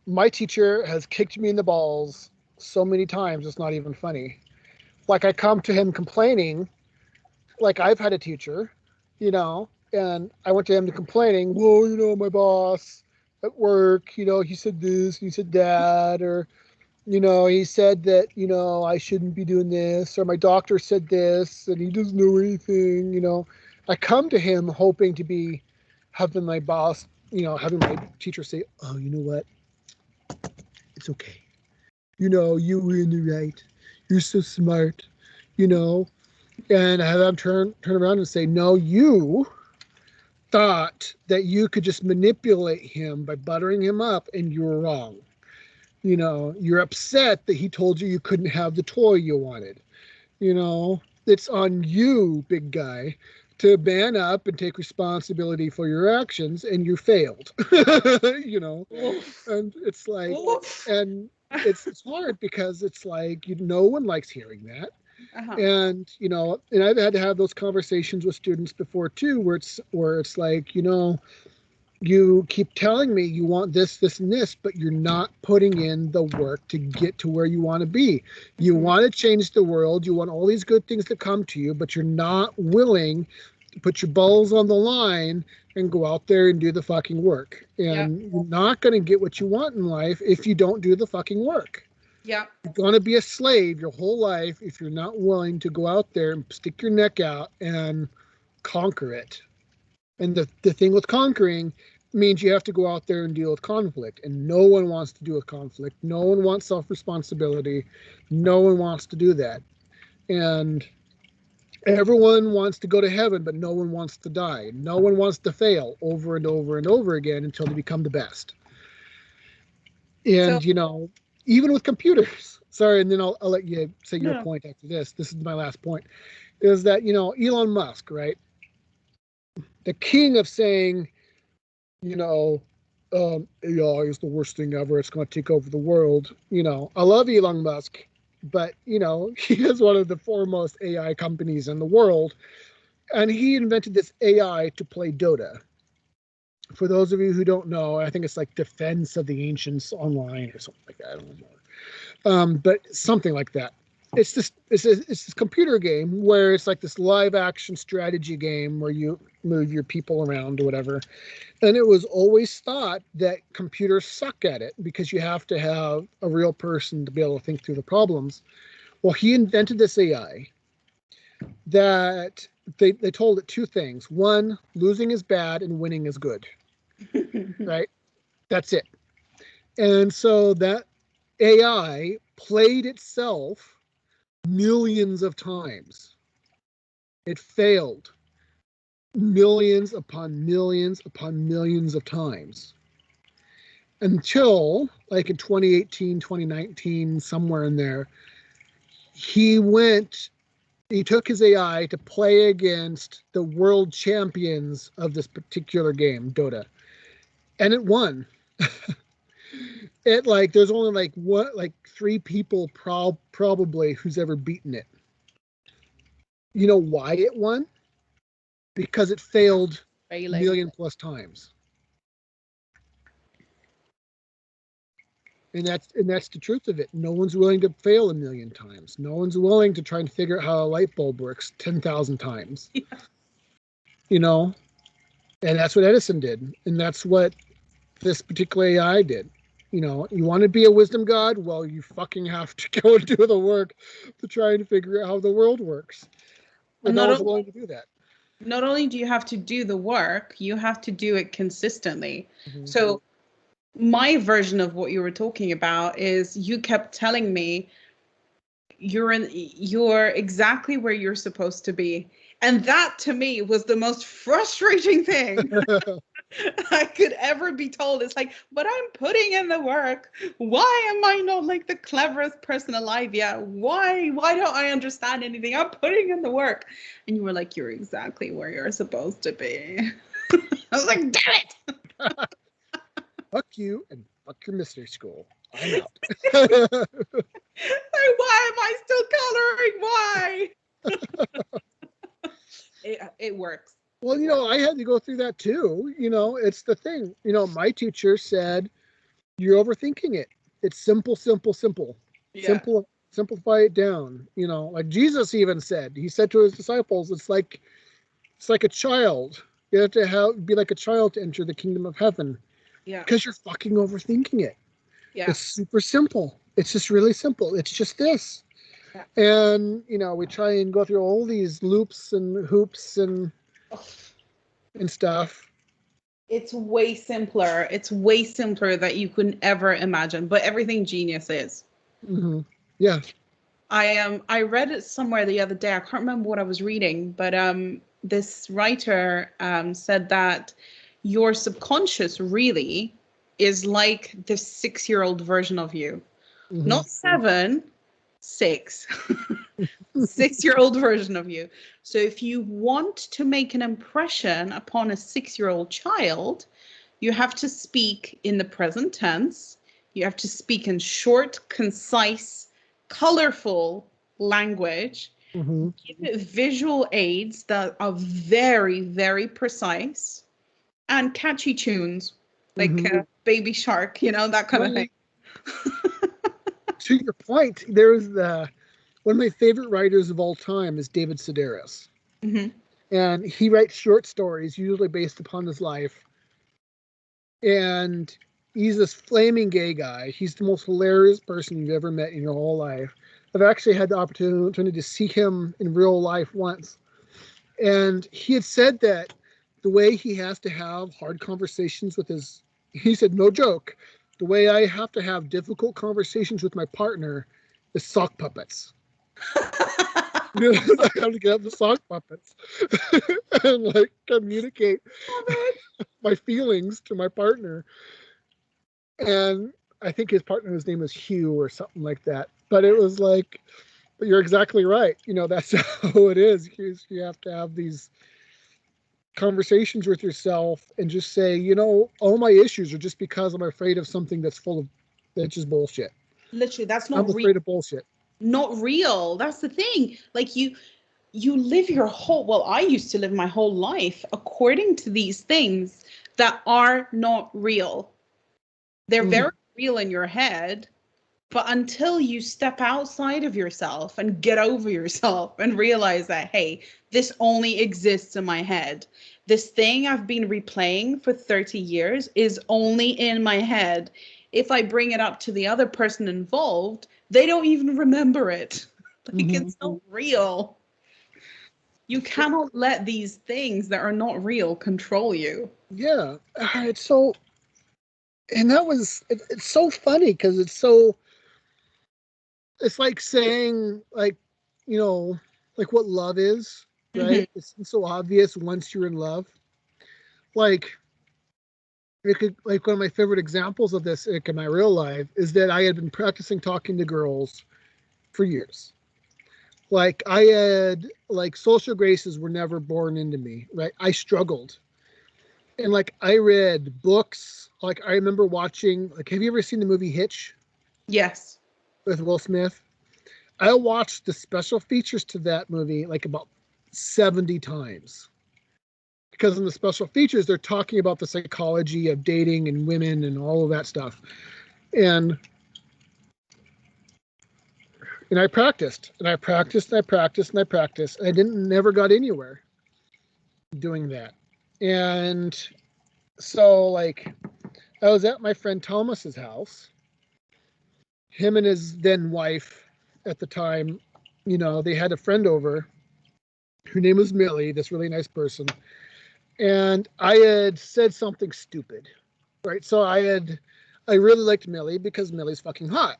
S1: my teacher has kicked me in the balls so many times, it's not even funny. Like, I come to him complaining, like, I've had a teacher, and I went to him complaining, well, my boss at work, he said this, he said that, or, he said that, I shouldn't be doing this, or my doctor said this, and he doesn't know anything, I come to him hoping to be having my boss, having my teacher say, oh, you know what? It's okay. You were in the right. You're so smart, and I have them turn around and say, no, you thought that you could just manipulate him by buttering him up, and you were wrong. You're upset that he told you couldn't have the toy you wanted. It's on you, big guy, to man up and take responsibility for your actions, and you failed. And it's like, and it's hard because it's like, no one likes hearing that. And and I've had to have those conversations with students before too, where it's like, you keep telling me you want this, this, and this, but you're not putting in the work to get to where you want to be. You want to change the world. You want all these good things to come to you, but you're not willing to put your balls on the line and go out there and do the fucking work. And you're not going to get what you want in life if you don't do the fucking work.
S2: Yeah.
S1: You're going to be a slave your whole life if you're not willing to go out there and stick your neck out and conquer it. And the thing with conquering means you have to go out there and deal with conflict. And no one wants to deal with conflict. No one wants self-responsibility. No one wants to do that. And everyone wants to go to heaven, but no one wants to die. No one wants to fail over and over and over again until they become the best. And, even with computers, sorry, and then I'll let you say your point after this. This is my last point, is that, Elon Musk, right? The king of saying, AI is the worst thing ever. It's going to take over the world. I love Elon Musk, but, he is one of the foremost AI companies in the world. And he invented this AI to play Dota for those of you who don't know, I think it's like Defense of the Ancients Online or something like that. I don't know. But something like that. It's this computer game where it's like this live action strategy game where you move your people around or whatever. And it was always thought that computers suck at it because you have to have a real person to be able to think through the problems. Well, he invented this AI that they told it two things. One, losing is bad and winning is good. Right? That's it. And so that AI played itself millions of times. It failed millions upon millions upon millions of times until like in 2018, 2019, somewhere in there, he took his AI to play against the world champions of this particular game, Dota. And it won. It like there's only like 3 people probably who's ever beaten it. You know why it won? Because it failed million plus times. And that's the truth of it. No one's willing to fail a million times. No one's willing to try and figure out how a light bulb works 10,000 times. Yeah. You know? And that's what Edison did. And that's what this particular AI did. You know, you want to be a wisdom god? Well, you fucking have to go and do the work to try and figure out how the world works. But no one's willing to do that.
S2: Not only do you have to do the work, you have to do it consistently. Mm-hmm. So my version of what you were talking about is you kept telling me you're exactly where you're supposed to be. And that to me was the most frustrating thing I could ever be told. It's like, but I'm putting in the work. Why am I not like the cleverest person alive yet? Why don't I understand anything? I'm putting in the work. And you were like, you're exactly where you're supposed to be. I was like, damn it.
S1: Fuck you and fuck your mystery school. I'm out.
S2: Like, why am I still coloring? Why? It works.
S1: Well, you know, I had to go through that too. You know, it's the thing. You know, my teacher said, you're overthinking it. It's simple, simple, simple. Yeah. Simplify it down. You know, like Jesus even said, he said to his disciples, it's like a child. You have to be like a child to enter the kingdom of heaven. Yeah. Because you're fucking overthinking it. Yeah. It's super simple. It's just really simple. It's just this. Yeah. And, you know, we try and go through all these loops and hoops and stuff.
S2: It's way simpler. It's way simpler that you couldn't ever imagine. But everything genius is.
S1: Mm-hmm. Yeah.
S2: I read it somewhere the other day. I can't remember what I was reading, but this writer said that your subconscious really is like the 6-year-old version of you. Mm-hmm. Not 7, 6. 6-year-old version of you. So if you want to make an impression upon a 6-year-old child, you have to speak in the present tense. You have to speak in short, concise, colorful language. Mm-hmm. Give it visual aids that are very, very precise, and catchy tunes like Baby Shark, you know, that kind of thing.
S1: To your point, there's one of my favorite writers of all time is David Sedaris. Mm-hmm. And he writes short stories, usually based upon his life. And he's this flaming gay guy. He's the most hilarious person you've ever met in your whole life. I've actually had the opportunity to see him in real life once. And he had said that the way he has to have hard conversations with he said, no joke, the way I have to have difficult conversations with my partner is sock puppets. You know, I have to get up the sock puppets and like communicate my feelings to my partner. And I think his partner's name was Hugh or something like that. But it was like, but you're exactly right. You know, that's how it is. You have to have these conversations with yourself and just say, you know, all my issues are just because I'm afraid of something that's just bullshit.
S2: Literally, that's not
S1: real. I'm afraid of bullshit.
S2: Not real. That's the thing. Like you live your whole, well, I used to live my whole life according to these things that are not real. They're very real in your head, but until you step outside of yourself and get over yourself and realize that, hey, this only exists in my head. This thing I've been replaying for 30 years is only in my head. If I bring it up to the other person involved, they don't even remember it. Like, it's not real. You cannot let these things that are not real control you.
S1: Yeah. It's so, and that was, it's so funny because it's so, it's like saying, like, you know, like what love is, right? It's so obvious once you're in love. Like, it could, like, one of my favorite examples of this, like, in my real life is that I had been practicing talking to girls for years. Like, I had, like, social graces were never born into me, right? I struggled. And, like, I read books. Like, I remember watching, like, have you ever seen the movie Hitch?
S2: Yes.
S1: With Will Smith? I watched the special features to that movie, like, about 70 times. Because in the special features, they're talking about the psychology of dating and women and all of that stuff. And I practiced, and I practiced, and I practiced, and I practiced. I never got anywhere doing that. And so, like, I was at my friend Thomas's house. Him and his then wife at the time, you know, they had a friend over. Her name was Millie, this really nice person. And I had said something stupid, right? So I really liked Millie because Millie's fucking hot.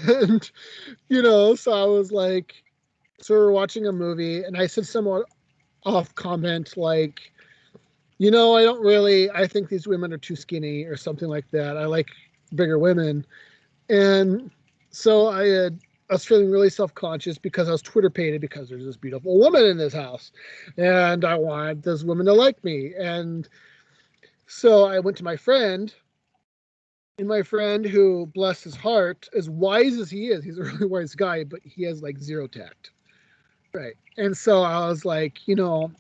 S1: And, you know, so I was like, so we were watching a movie and I said somewhat off comment like, you know, I think these women are too skinny or something like that. I like bigger women. And so I was feeling really self-conscious because I was Twitter pated because there's this beautiful woman in this house and I wanted this woman to like me. And so I went to my friend, and my friend, who, bless his heart, as wise as he is, he's a really wise guy, but he has like zero tact. Right. And so I was like, you know,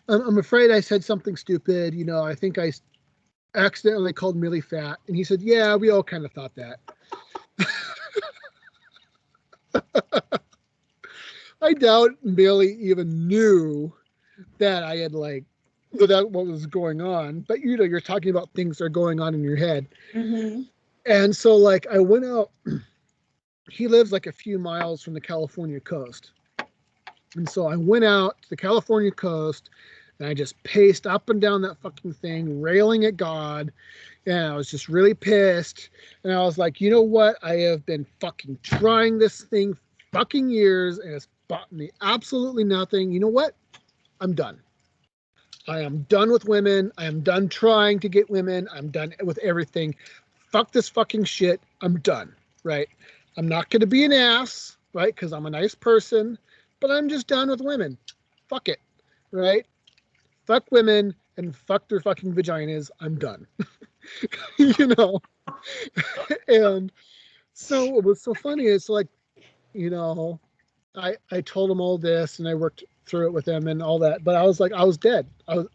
S1: I'm afraid I said something stupid. You know, I think I accidentally called Millie fat. And he said, yeah, we all kind of thought that. I doubt Millie even knew that I had, like, that what was going on. But, you know, you're talking about things that are going on in your head. And so, like, I went out. He lives like a few miles from the California coast. And so I went out to the California coast and I just paced up and down that fucking thing, railing at God. And I was just really pissed. And I was like, you know what? I have been fucking trying this thing fucking years and it's bought me absolutely nothing. You know what? I'm done. I am done with women. I am done trying to get women. I'm done with everything. Fuck this fucking shit. I'm done. Right? I'm not going to be an ass, right? Because I'm a nice person, but I'm just done with women. Fuck it. Right? Fuck women and fuck their fucking vaginas. I'm done. You know? And so what was so funny is, like, you know, I told him all this and I worked through it with him and all that, but I was like, I was dead. I was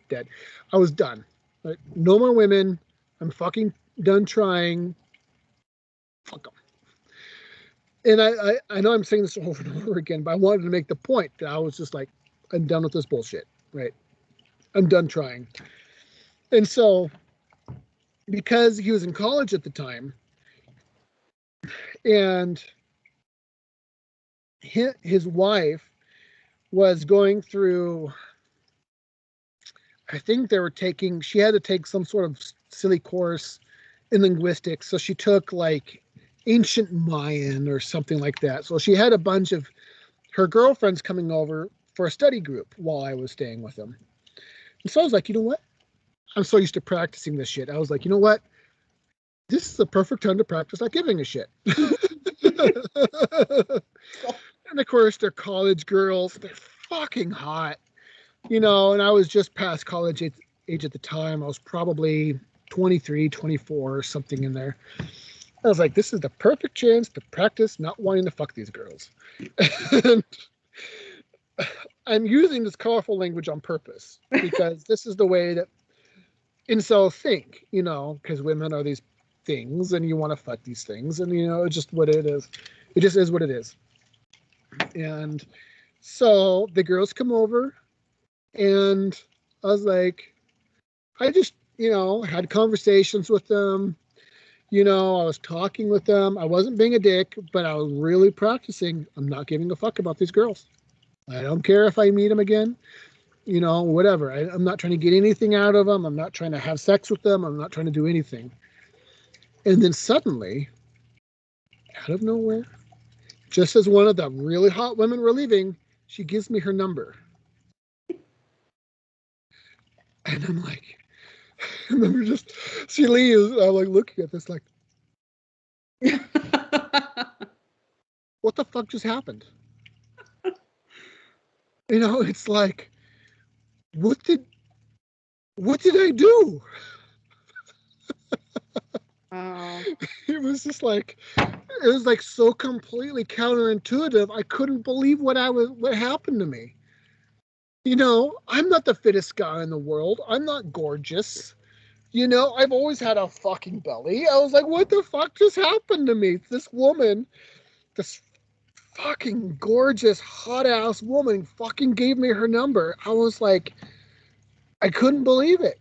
S1: dead. I was done. Like, no more women. I'm fucking done trying. Fuck them. And I know I'm saying this over and over again, but I wanted to make the point that I was just like, I'm done with this bullshit, right? I'm done trying. And so, because he was in college at the time, and his wife was going through, I think she had to take some sort of silly course in linguistics. So she took like ancient Mayan or something like that. So she had a bunch of her girlfriends coming over for a study group while I was staying with them. And so I was like, you know what? I'm so used to practicing this shit. I was like, you know what? This is the perfect time to practice not giving a shit. And of course, they're college girls. They're fucking hot, you know, and I was just past college age at the time. I was probably 23, 24, or something in there. I was like, this is the perfect chance to practice not wanting to fuck these girls. And I'm using this colorful language on purpose because this is the way that incel think, you know, because women are these things and you want to fuck these things, and you know, it's just what it is. It just is what it is. And so the girls come over, and I was like, I just, you know, had conversations with them. You know, I was talking with them. I wasn't being a dick, but I was really practicing. I'm not giving a fuck about these girls. I don't care if I meet them again. You know, whatever. I'm not trying to get anything out of them. I'm not trying to have sex with them. I'm not trying to do anything. And then suddenly, out of nowhere, just as one of the really hot women were leaving, she gives me her number. And I'm like, I remember just, she leaves. I'm like looking at this, like, what the fuck just happened? You know, it's like, what did I do? It was just like, it was like so completely counterintuitive. I couldn't believe what happened to me. You know, I'm not the fittest guy in the world. I'm not gorgeous. You know, I've always had a fucking belly. I was like, what the fuck just happened to me? This woman, this fucking gorgeous, hot ass woman fucking gave me her number. I was like, I couldn't believe it.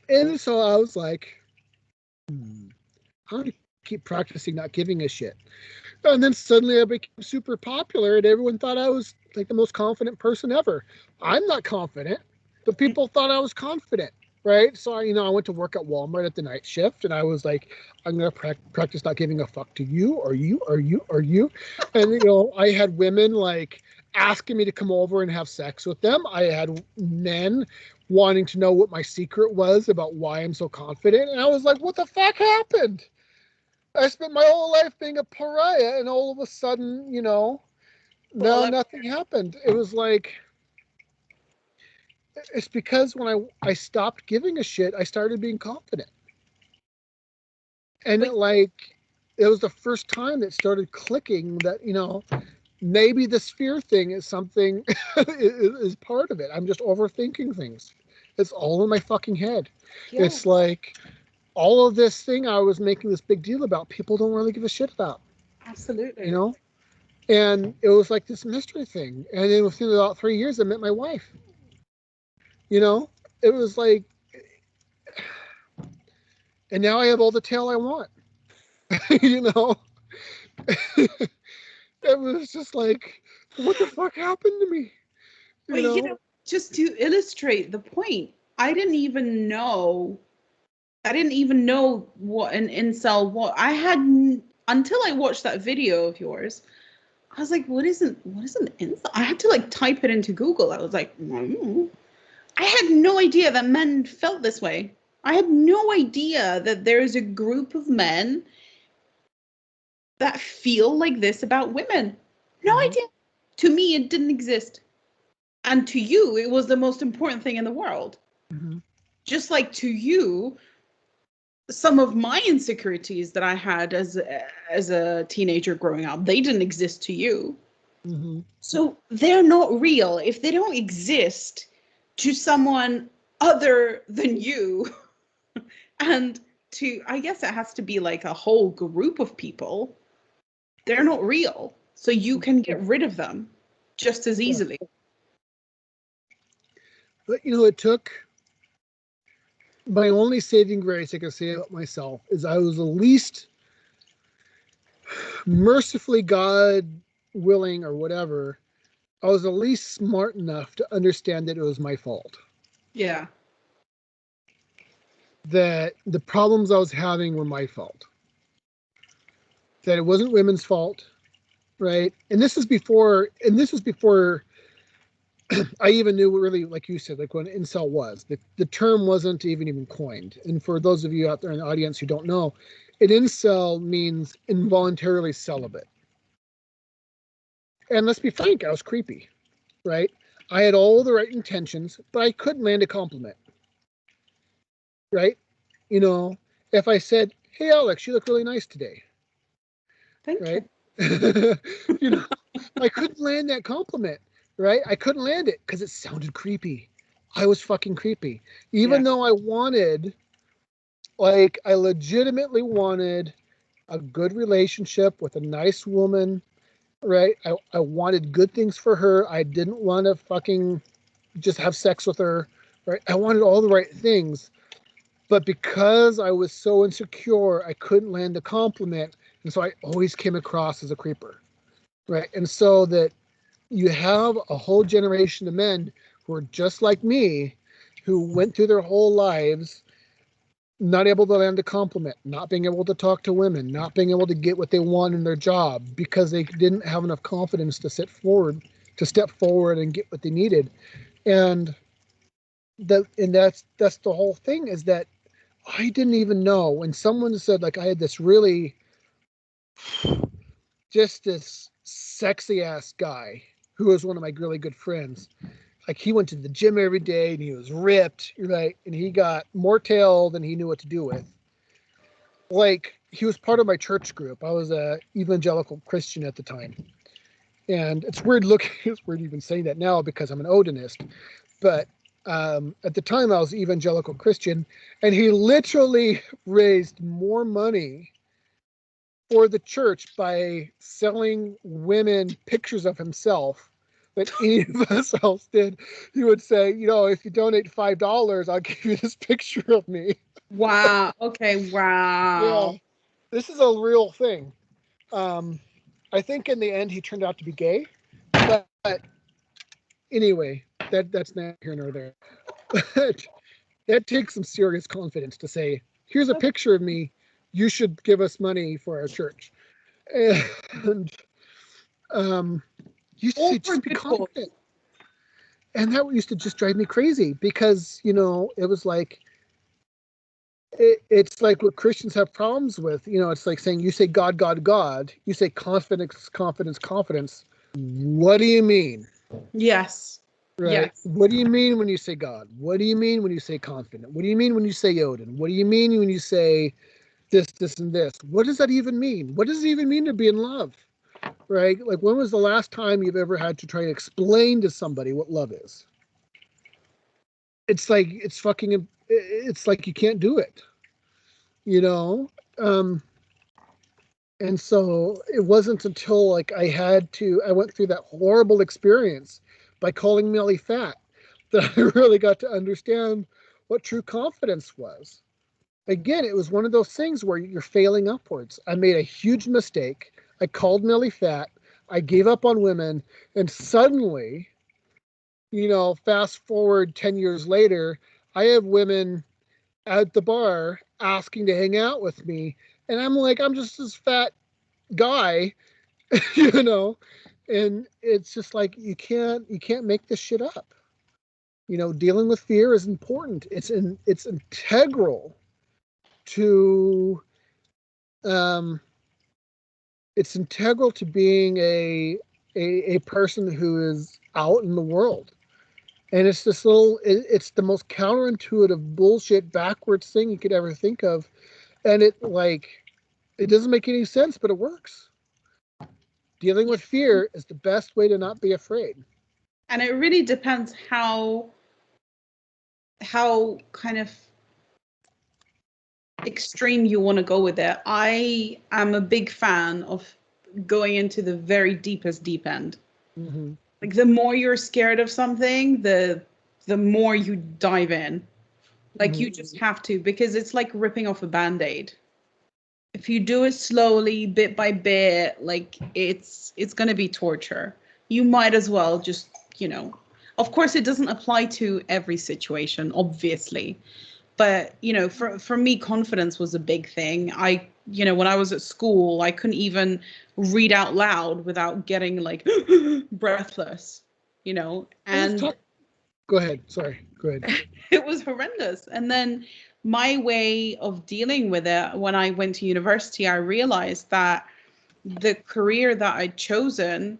S1: And so I was like, I'm going to keep practicing not giving a shit. And then suddenly I became super popular, and everyone thought I was like the most confident person ever. I'm not confident, but people thought I was confident, right? So I went to work at Walmart at the night shift, and I was like, I'm going to practice not giving a fuck to you, or you, or you, or you. And you know, I had women like asking me to come over and have sex with them. I had men wanting to know what my secret was about why I'm so confident, and I was like, what the fuck happened? I spent my whole life being a pariah, and all of a sudden, you know, no, nothing happened. It was like, it's because when I stopped giving a shit, I started being confident. And it was the first time that started clicking that, you know, maybe the sphere thing is something, is part of it. I'm just overthinking things. It's all in my fucking head. Yeah. It's like, all of this thing I was making this big deal about, people don't really give a shit about.
S2: Absolutely.
S1: You know? And it was like this mystery thing. And then within about 3 years, I met my wife. You know? It was like, and now I have all the tail I want. You know? It was just like, what the fuck happened to me?
S2: You know, just to illustrate the point, I didn't even know what an incel was. Until I watched that video of yours, I was like, what is an incel? I had to like type it into Google. I was like, I had no idea that men felt this way. I had no idea that there is a group of men that feel like this about women. No idea. To me, it didn't exist. And to you, it was the most important thing in the world. Mm-hmm. Just like to you, some of my insecurities that I had as a teenager growing up, they didn't exist to you. Mm-hmm. So they're not real. If they don't exist to someone other than you, and I guess it has to be like a whole group of people, they're not real. So you can get rid of them just as easily. Yeah.
S1: But, you know, it took, my only saving grace I can say about myself is I was the least mercifully, God willing or whatever, I was at least smart enough to understand that it was my fault.
S2: Yeah.
S1: That the problems I was having were my fault. That it wasn't women's fault, right? And this was before I even knew what really, like you said, like what an incel was. The term wasn't even coined. And for those of you out there in the audience who don't know, an incel means involuntarily celibate. And let's be frank, I was creepy, right? I had all the right intentions, but I couldn't land a compliment, right? You know, if I said, hey, Alex, you look really nice today.
S2: Thank
S1: you. You know, I couldn't land that compliment, right? I couldn't land it because it sounded creepy. I was fucking creepy. Even though I wanted, like, I legitimately wanted a good relationship with a nice woman, right? I wanted good things for her. I didn't want to fucking just have sex with her, right? I wanted all the right things. But because I was so insecure, I couldn't land a compliment. And so I always came across as a creeper, right? And so that you have a whole generation of men who are just like me, who went through their whole lives not able to land a compliment, not being able to talk to women, not being able to get what they want in their job because they didn't have enough confidence to step forward and get what they needed. And that's the whole thing, is that I didn't even know when someone said, like, I had this really just this sexy ass guy who was one of my really good friends. Like, he went to the gym every day and he was ripped, right? And he got more tail than he knew what to do with. Like, he was part of my church group. I was a evangelical Christian at the time. And it's weird even saying that now because I'm an Odinist. But at the time I was evangelical Christian, and he literally raised more money for the church by selling women pictures of himself than any of us else did. He would say, if you donate $5, I'll give you this picture of me.
S2: Wow. Okay. Wow.
S1: Yeah, this is a real thing. I think in the end he turned out to be gay, but anyway, that's neither here nor there. But that takes some serious confidence to say, here's a picture of me, you should give us money for our church. And used to say, just be confident. And that used to just drive me crazy because, it was like, it's like what Christians have problems with. It's like saying, you say God, God, God. You say confidence, confidence, confidence. What do you mean?
S2: Yes.
S1: Right.
S2: Yes.
S1: What do you mean when you say God? What do you mean when you say confident? What do you mean when you say Odin? What do you mean when you say this, this, and this? What does that even mean? What does it even mean to be in love? Right? Like, when was the last time you've ever had to try to explain to somebody what love is? It's like, it's like you can't do it, and so it wasn't until, like, I went through that horrible experience by calling Millie fat that I really got to understand what true confidence was. Again, it was one of those things where you're failing upwards. I made a huge mistake. I called Millie fat. I gave up on women, and suddenly, fast forward 10 years later, I have women at the bar asking to hang out with me. And I'm like, I'm just this fat guy, and it's just like, you can't make this shit up. Dealing with fear is important. It's integral to being a person who is out in the world. And it's it's the most counterintuitive bullshit backwards thing you could ever think of. And it doesn't make any sense, but it works. Dealing with fear is the best way to not be afraid.
S2: And it really depends how kind of extreme you want to go with it. I am a big fan of going into the very deepest deep end.
S1: Mm-hmm.
S2: Like, the more you're scared of something, the more you dive in. Like, you just have to, because it's like ripping off a Band-Aid. If you do it slowly, bit by bit, like, it's going to be torture. You might as well just, of course it doesn't apply to every situation, obviously. But, for me, confidence was a big thing. When I was at school, I couldn't even read out loud without getting, like, breathless, and
S1: Go ahead. Sorry. Go ahead.
S2: it was horrendous. And then my way of dealing with it, when I went to university, I realized that the career that I'd chosen,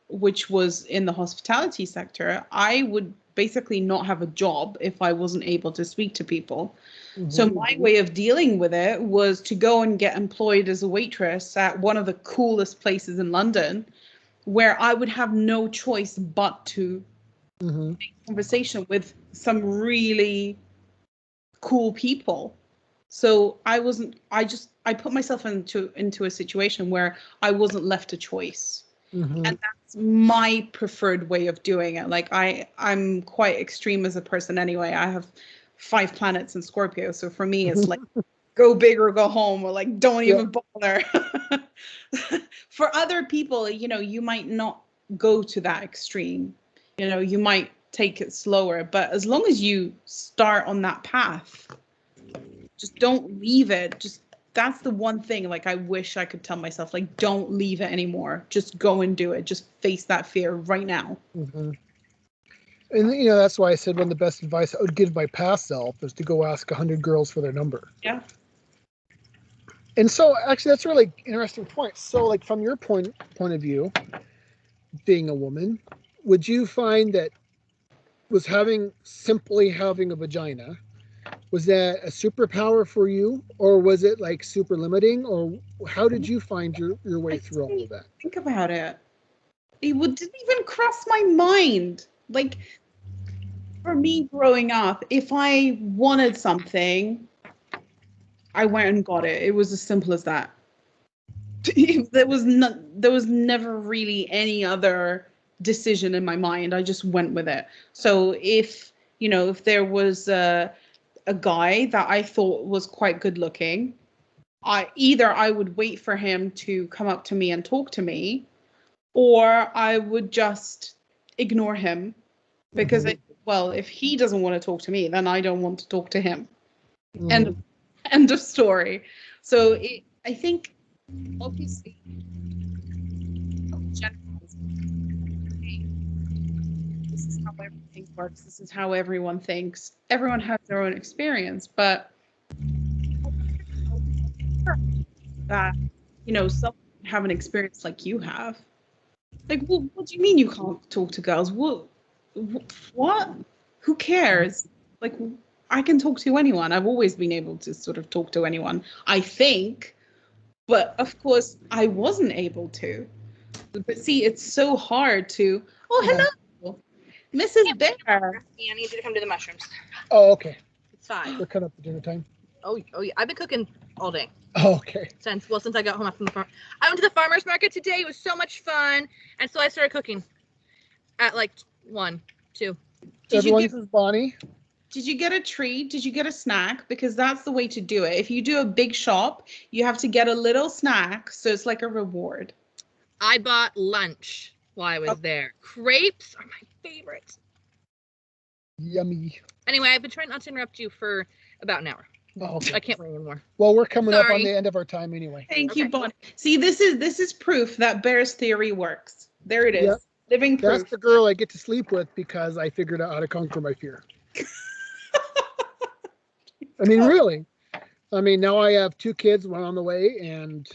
S2: which was in the hospitality sector, I would basically not have a job if I wasn't able to speak to people. Mm-hmm. So my way of dealing with it was to go and get employed as a waitress at one of the coolest places in London, where I would have no choice but to conversation with some really cool people. So I put myself into a situation where I wasn't left a choice. And that's my preferred way of doing it. Like I'm quite extreme as a person anyway. I have 5 planets in Scorpio. So for me, it's like go big or go home, or like don't even bother. For other people, you know, you might not go to that extreme. You know, you might take it slower, but as long as you start on that path, just don't leave it. Just that's the one thing, like, I wish I could tell myself, like, don't leave it anymore. Just go and do it. Just face that fear right now.
S1: And, you know, that's why I said one of the best advice I would give my past self is to go ask 100 girls for their number.
S2: Yeah.
S1: And so, actually, that's a really interesting point. So, like, from your point of view, being a woman, would you find that simply having a vagina, was that a superpower for you, or was it like super limiting, or how did you find your way through all of that?
S2: Think about it. It didn't even cross my mind. Like, for me growing up, if I wanted something, I went and got it. It was as simple as that. There was never really any other decision in my mind. I just went with it. So if there was a guy that I thought was quite good looking, I would wait for him to come up to me and talk to me, or I would just ignore him, because if he doesn't want to talk to me, then I don't want to talk to him. End of story. So I think, obviously, this is how everything works. This is how everyone thinks. Everyone has their own experience, but that, some have an experience like you have. Like, well, what do you mean you can't talk to girls? What? Who cares? Like, I can talk to anyone. I've always been able to sort of talk to anyone, I think. But of course, I wasn't able to. But see, it's so hard to. Oh, hello, Mrs. Bear.
S3: I need you to come to the mushrooms.
S1: Oh, okay.
S3: It's fine.
S1: We're coming up to dinner time.
S3: Oh yeah. I've been cooking all day.
S1: Oh, okay.
S3: Since I got home from the farm. I went to the farmer's market today. It was so much fun. And so I started cooking at like 1, 2.
S1: Everyone, this is Bonnie.
S2: Did you get a treat? Did you get a snack? Because that's the way to do it. If you do a big shop, you have to get a little snack, so it's like a reward.
S3: I bought lunch while I was there. Crepes are my favorite.
S1: Yummy.
S3: Anyway, I've been trying not to interrupt you for about an hour.
S1: Oh, okay.
S3: I can't wait anymore.
S1: Well, we're coming up on the end of our time anyway.
S2: Thank you, Bonnie. See, this is proof that Bear's theory works. There it is. Yep. Living proof.
S1: That's the girl I get to sleep with because I figured out how to conquer my fear. I mean, really. I mean, now I have 2 kids, one on the way, and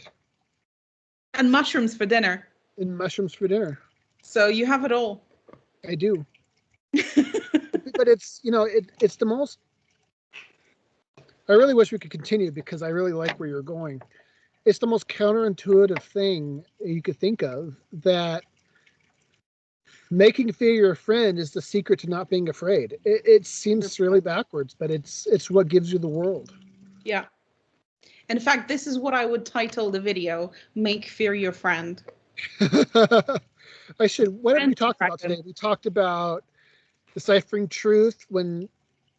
S2: mushrooms for dinner.
S1: And mushrooms for dinner.
S2: So you have it all.
S1: I do. But it's, it's the most. I really wish we could continue because I really like where you're going. It's the most counterintuitive thing you could think of, that making fear your friend is the secret to not being afraid. It seems really backwards, but it's what gives you the world.
S2: Yeah. In fact, this is what I would title the video: Make Fear Your Friend.
S1: I should. What did we talk about today? We talked about deciphering truth when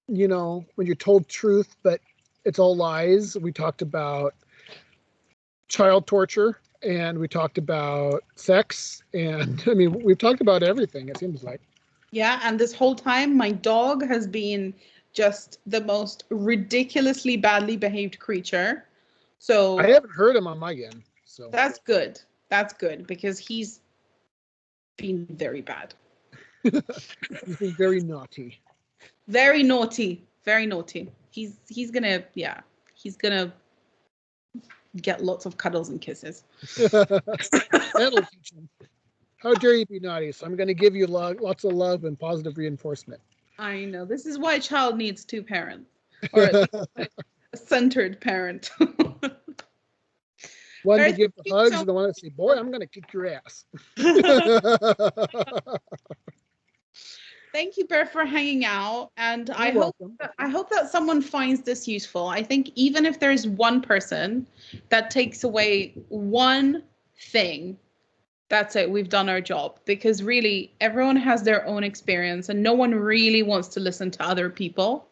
S1: you're told truth, but it's all lies. We talked about child torture, and we talked about sex, and I mean, we've talked about everything, it seems like.
S2: Yeah, and this whole time, my dog has been just the most ridiculously badly behaved creature. So
S1: I haven't heard him on my end. So
S2: that's good. That's good, because he's been very bad.
S1: He's been very naughty.
S2: Very naughty. Very naughty. He's gonna get lots of cuddles and kisses.
S1: That'll teach him. How dare you be naughty? So I'm going to give you lots of love and positive reinforcement.
S2: I know. This is why a child needs 2 parents, or at least a centered parent.
S1: One to give the hugs, and the one to say, "Boy, I'm going to kick your ass."
S2: Thank you, Bear, for hanging out. And I
S1: welcome.
S2: hope that someone finds this useful. I think even if there's one person that takes away one thing, that's it. We've done our job, because really everyone has their own experience and no one really wants to listen to other people.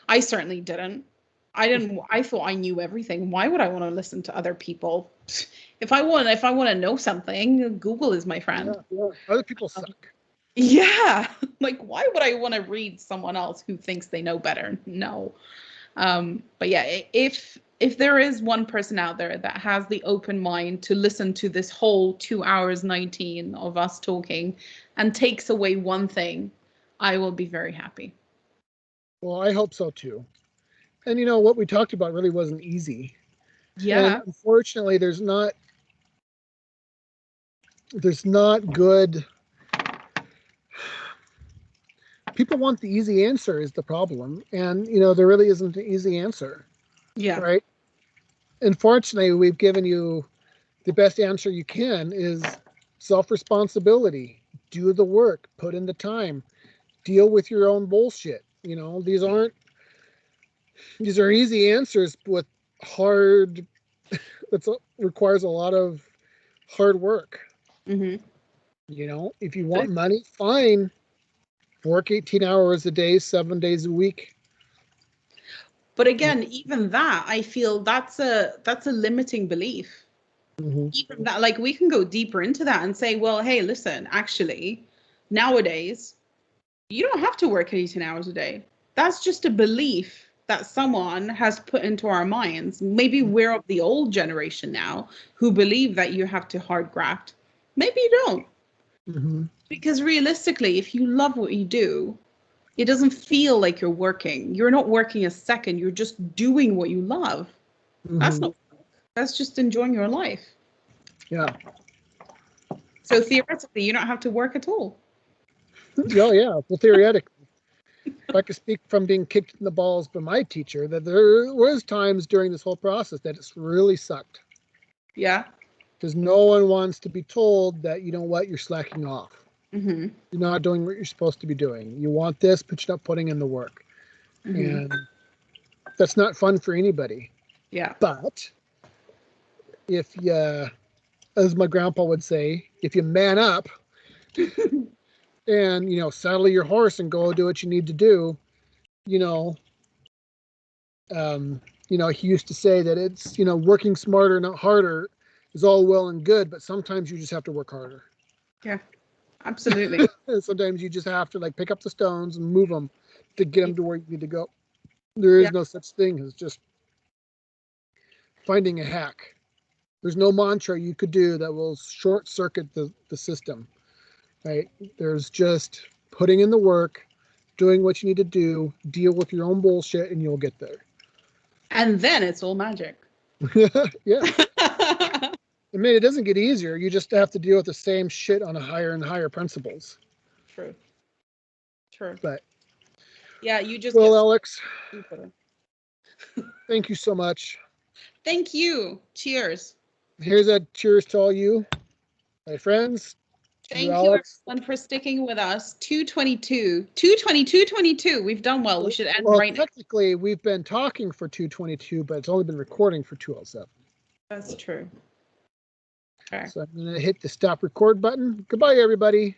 S2: I certainly didn't. I thought I knew everything. Why would I want to listen to other people? If I want to know something, Google is my friend.
S1: Yeah. Other people suck.
S2: Yeah. Like, why would I want to read someone else who thinks they know better? No. But yeah, if there is one person out there that has the open mind to listen to this whole 2 hours 19 of us talking and takes away one thing, I will be very happy.
S1: Well, I hope so too. And what we talked about really wasn't easy.
S2: Yeah.
S1: And unfortunately, there's not good. People want the easy answer is the problem. And, there really isn't an easy answer.
S2: Yeah.
S1: Right. Unfortunately, we've given you the best answer you can is self-responsibility. Do the work, put in the time, deal with your own bullshit. These are easy answers with hard, that requires a lot of hard work.
S2: Mm-hmm.
S1: If you want money, fine. Work 18 hours a day, 7 days a week.
S2: But again, even that, I feel that's a limiting belief.
S1: Mm-hmm.
S2: Even that, like, we can go deeper into that and say, well, hey, listen, actually, nowadays, you don't have to work 18 hours a day. That's just a belief that someone has put into our minds. Maybe we're of the old generation now who believe that you have to hard graft. Maybe you don't.
S1: Mm-hmm.
S2: Because realistically, if you love what you do, it doesn't feel like you're working. You're not working a second. You're just doing what you love.
S1: Mm-hmm.
S2: That's not work. That's just enjoying your life.
S1: Yeah.
S2: So theoretically, you don't have to work at all.
S1: Oh, yeah. Well, theoretically. I could speak from being kicked in the balls by my teacher that there was times during this whole process that it's really sucked.
S2: Yeah.
S1: Because no one wants to be told that, you're slacking off.
S2: Mm-hmm.
S1: You're not doing what you're supposed to be doing. You want this, but you're not putting in the work.
S2: Mm-hmm.
S1: And that's not fun for anybody.
S2: Yeah.
S1: But if you, as my grandpa would say, if you man up and, saddle your horse and go do what you need to do, he used to say that it's, working smarter, not harder is all well and good, but sometimes you just have to work harder.
S2: Yeah, absolutely.
S1: Sometimes you just have to pick up the stones and move them to get them to where you need to go. There is no such thing as just finding a hack. There's no mantra you could do that will short circuit the system, right? There's just putting in the work, doing what you need to do, deal with your own bullshit, and you'll get there.
S2: And then it's all magic.
S1: Yeah. It doesn't get easier. You just have to deal with the same shit on a higher and higher principles.
S2: True.
S1: But
S2: yeah, you just.
S1: Well, Alex, thank you so much.
S2: Thank you. Cheers.
S1: Here's a cheers to all you, my friends.
S2: Thank you, everyone, for sticking with us. 222. We've done well. We should end right now.
S1: Technically, we've been talking for 222, but it's only been recording for 207.
S2: That's true. Okay.
S1: So I'm going to hit the stop record button. Goodbye, everybody.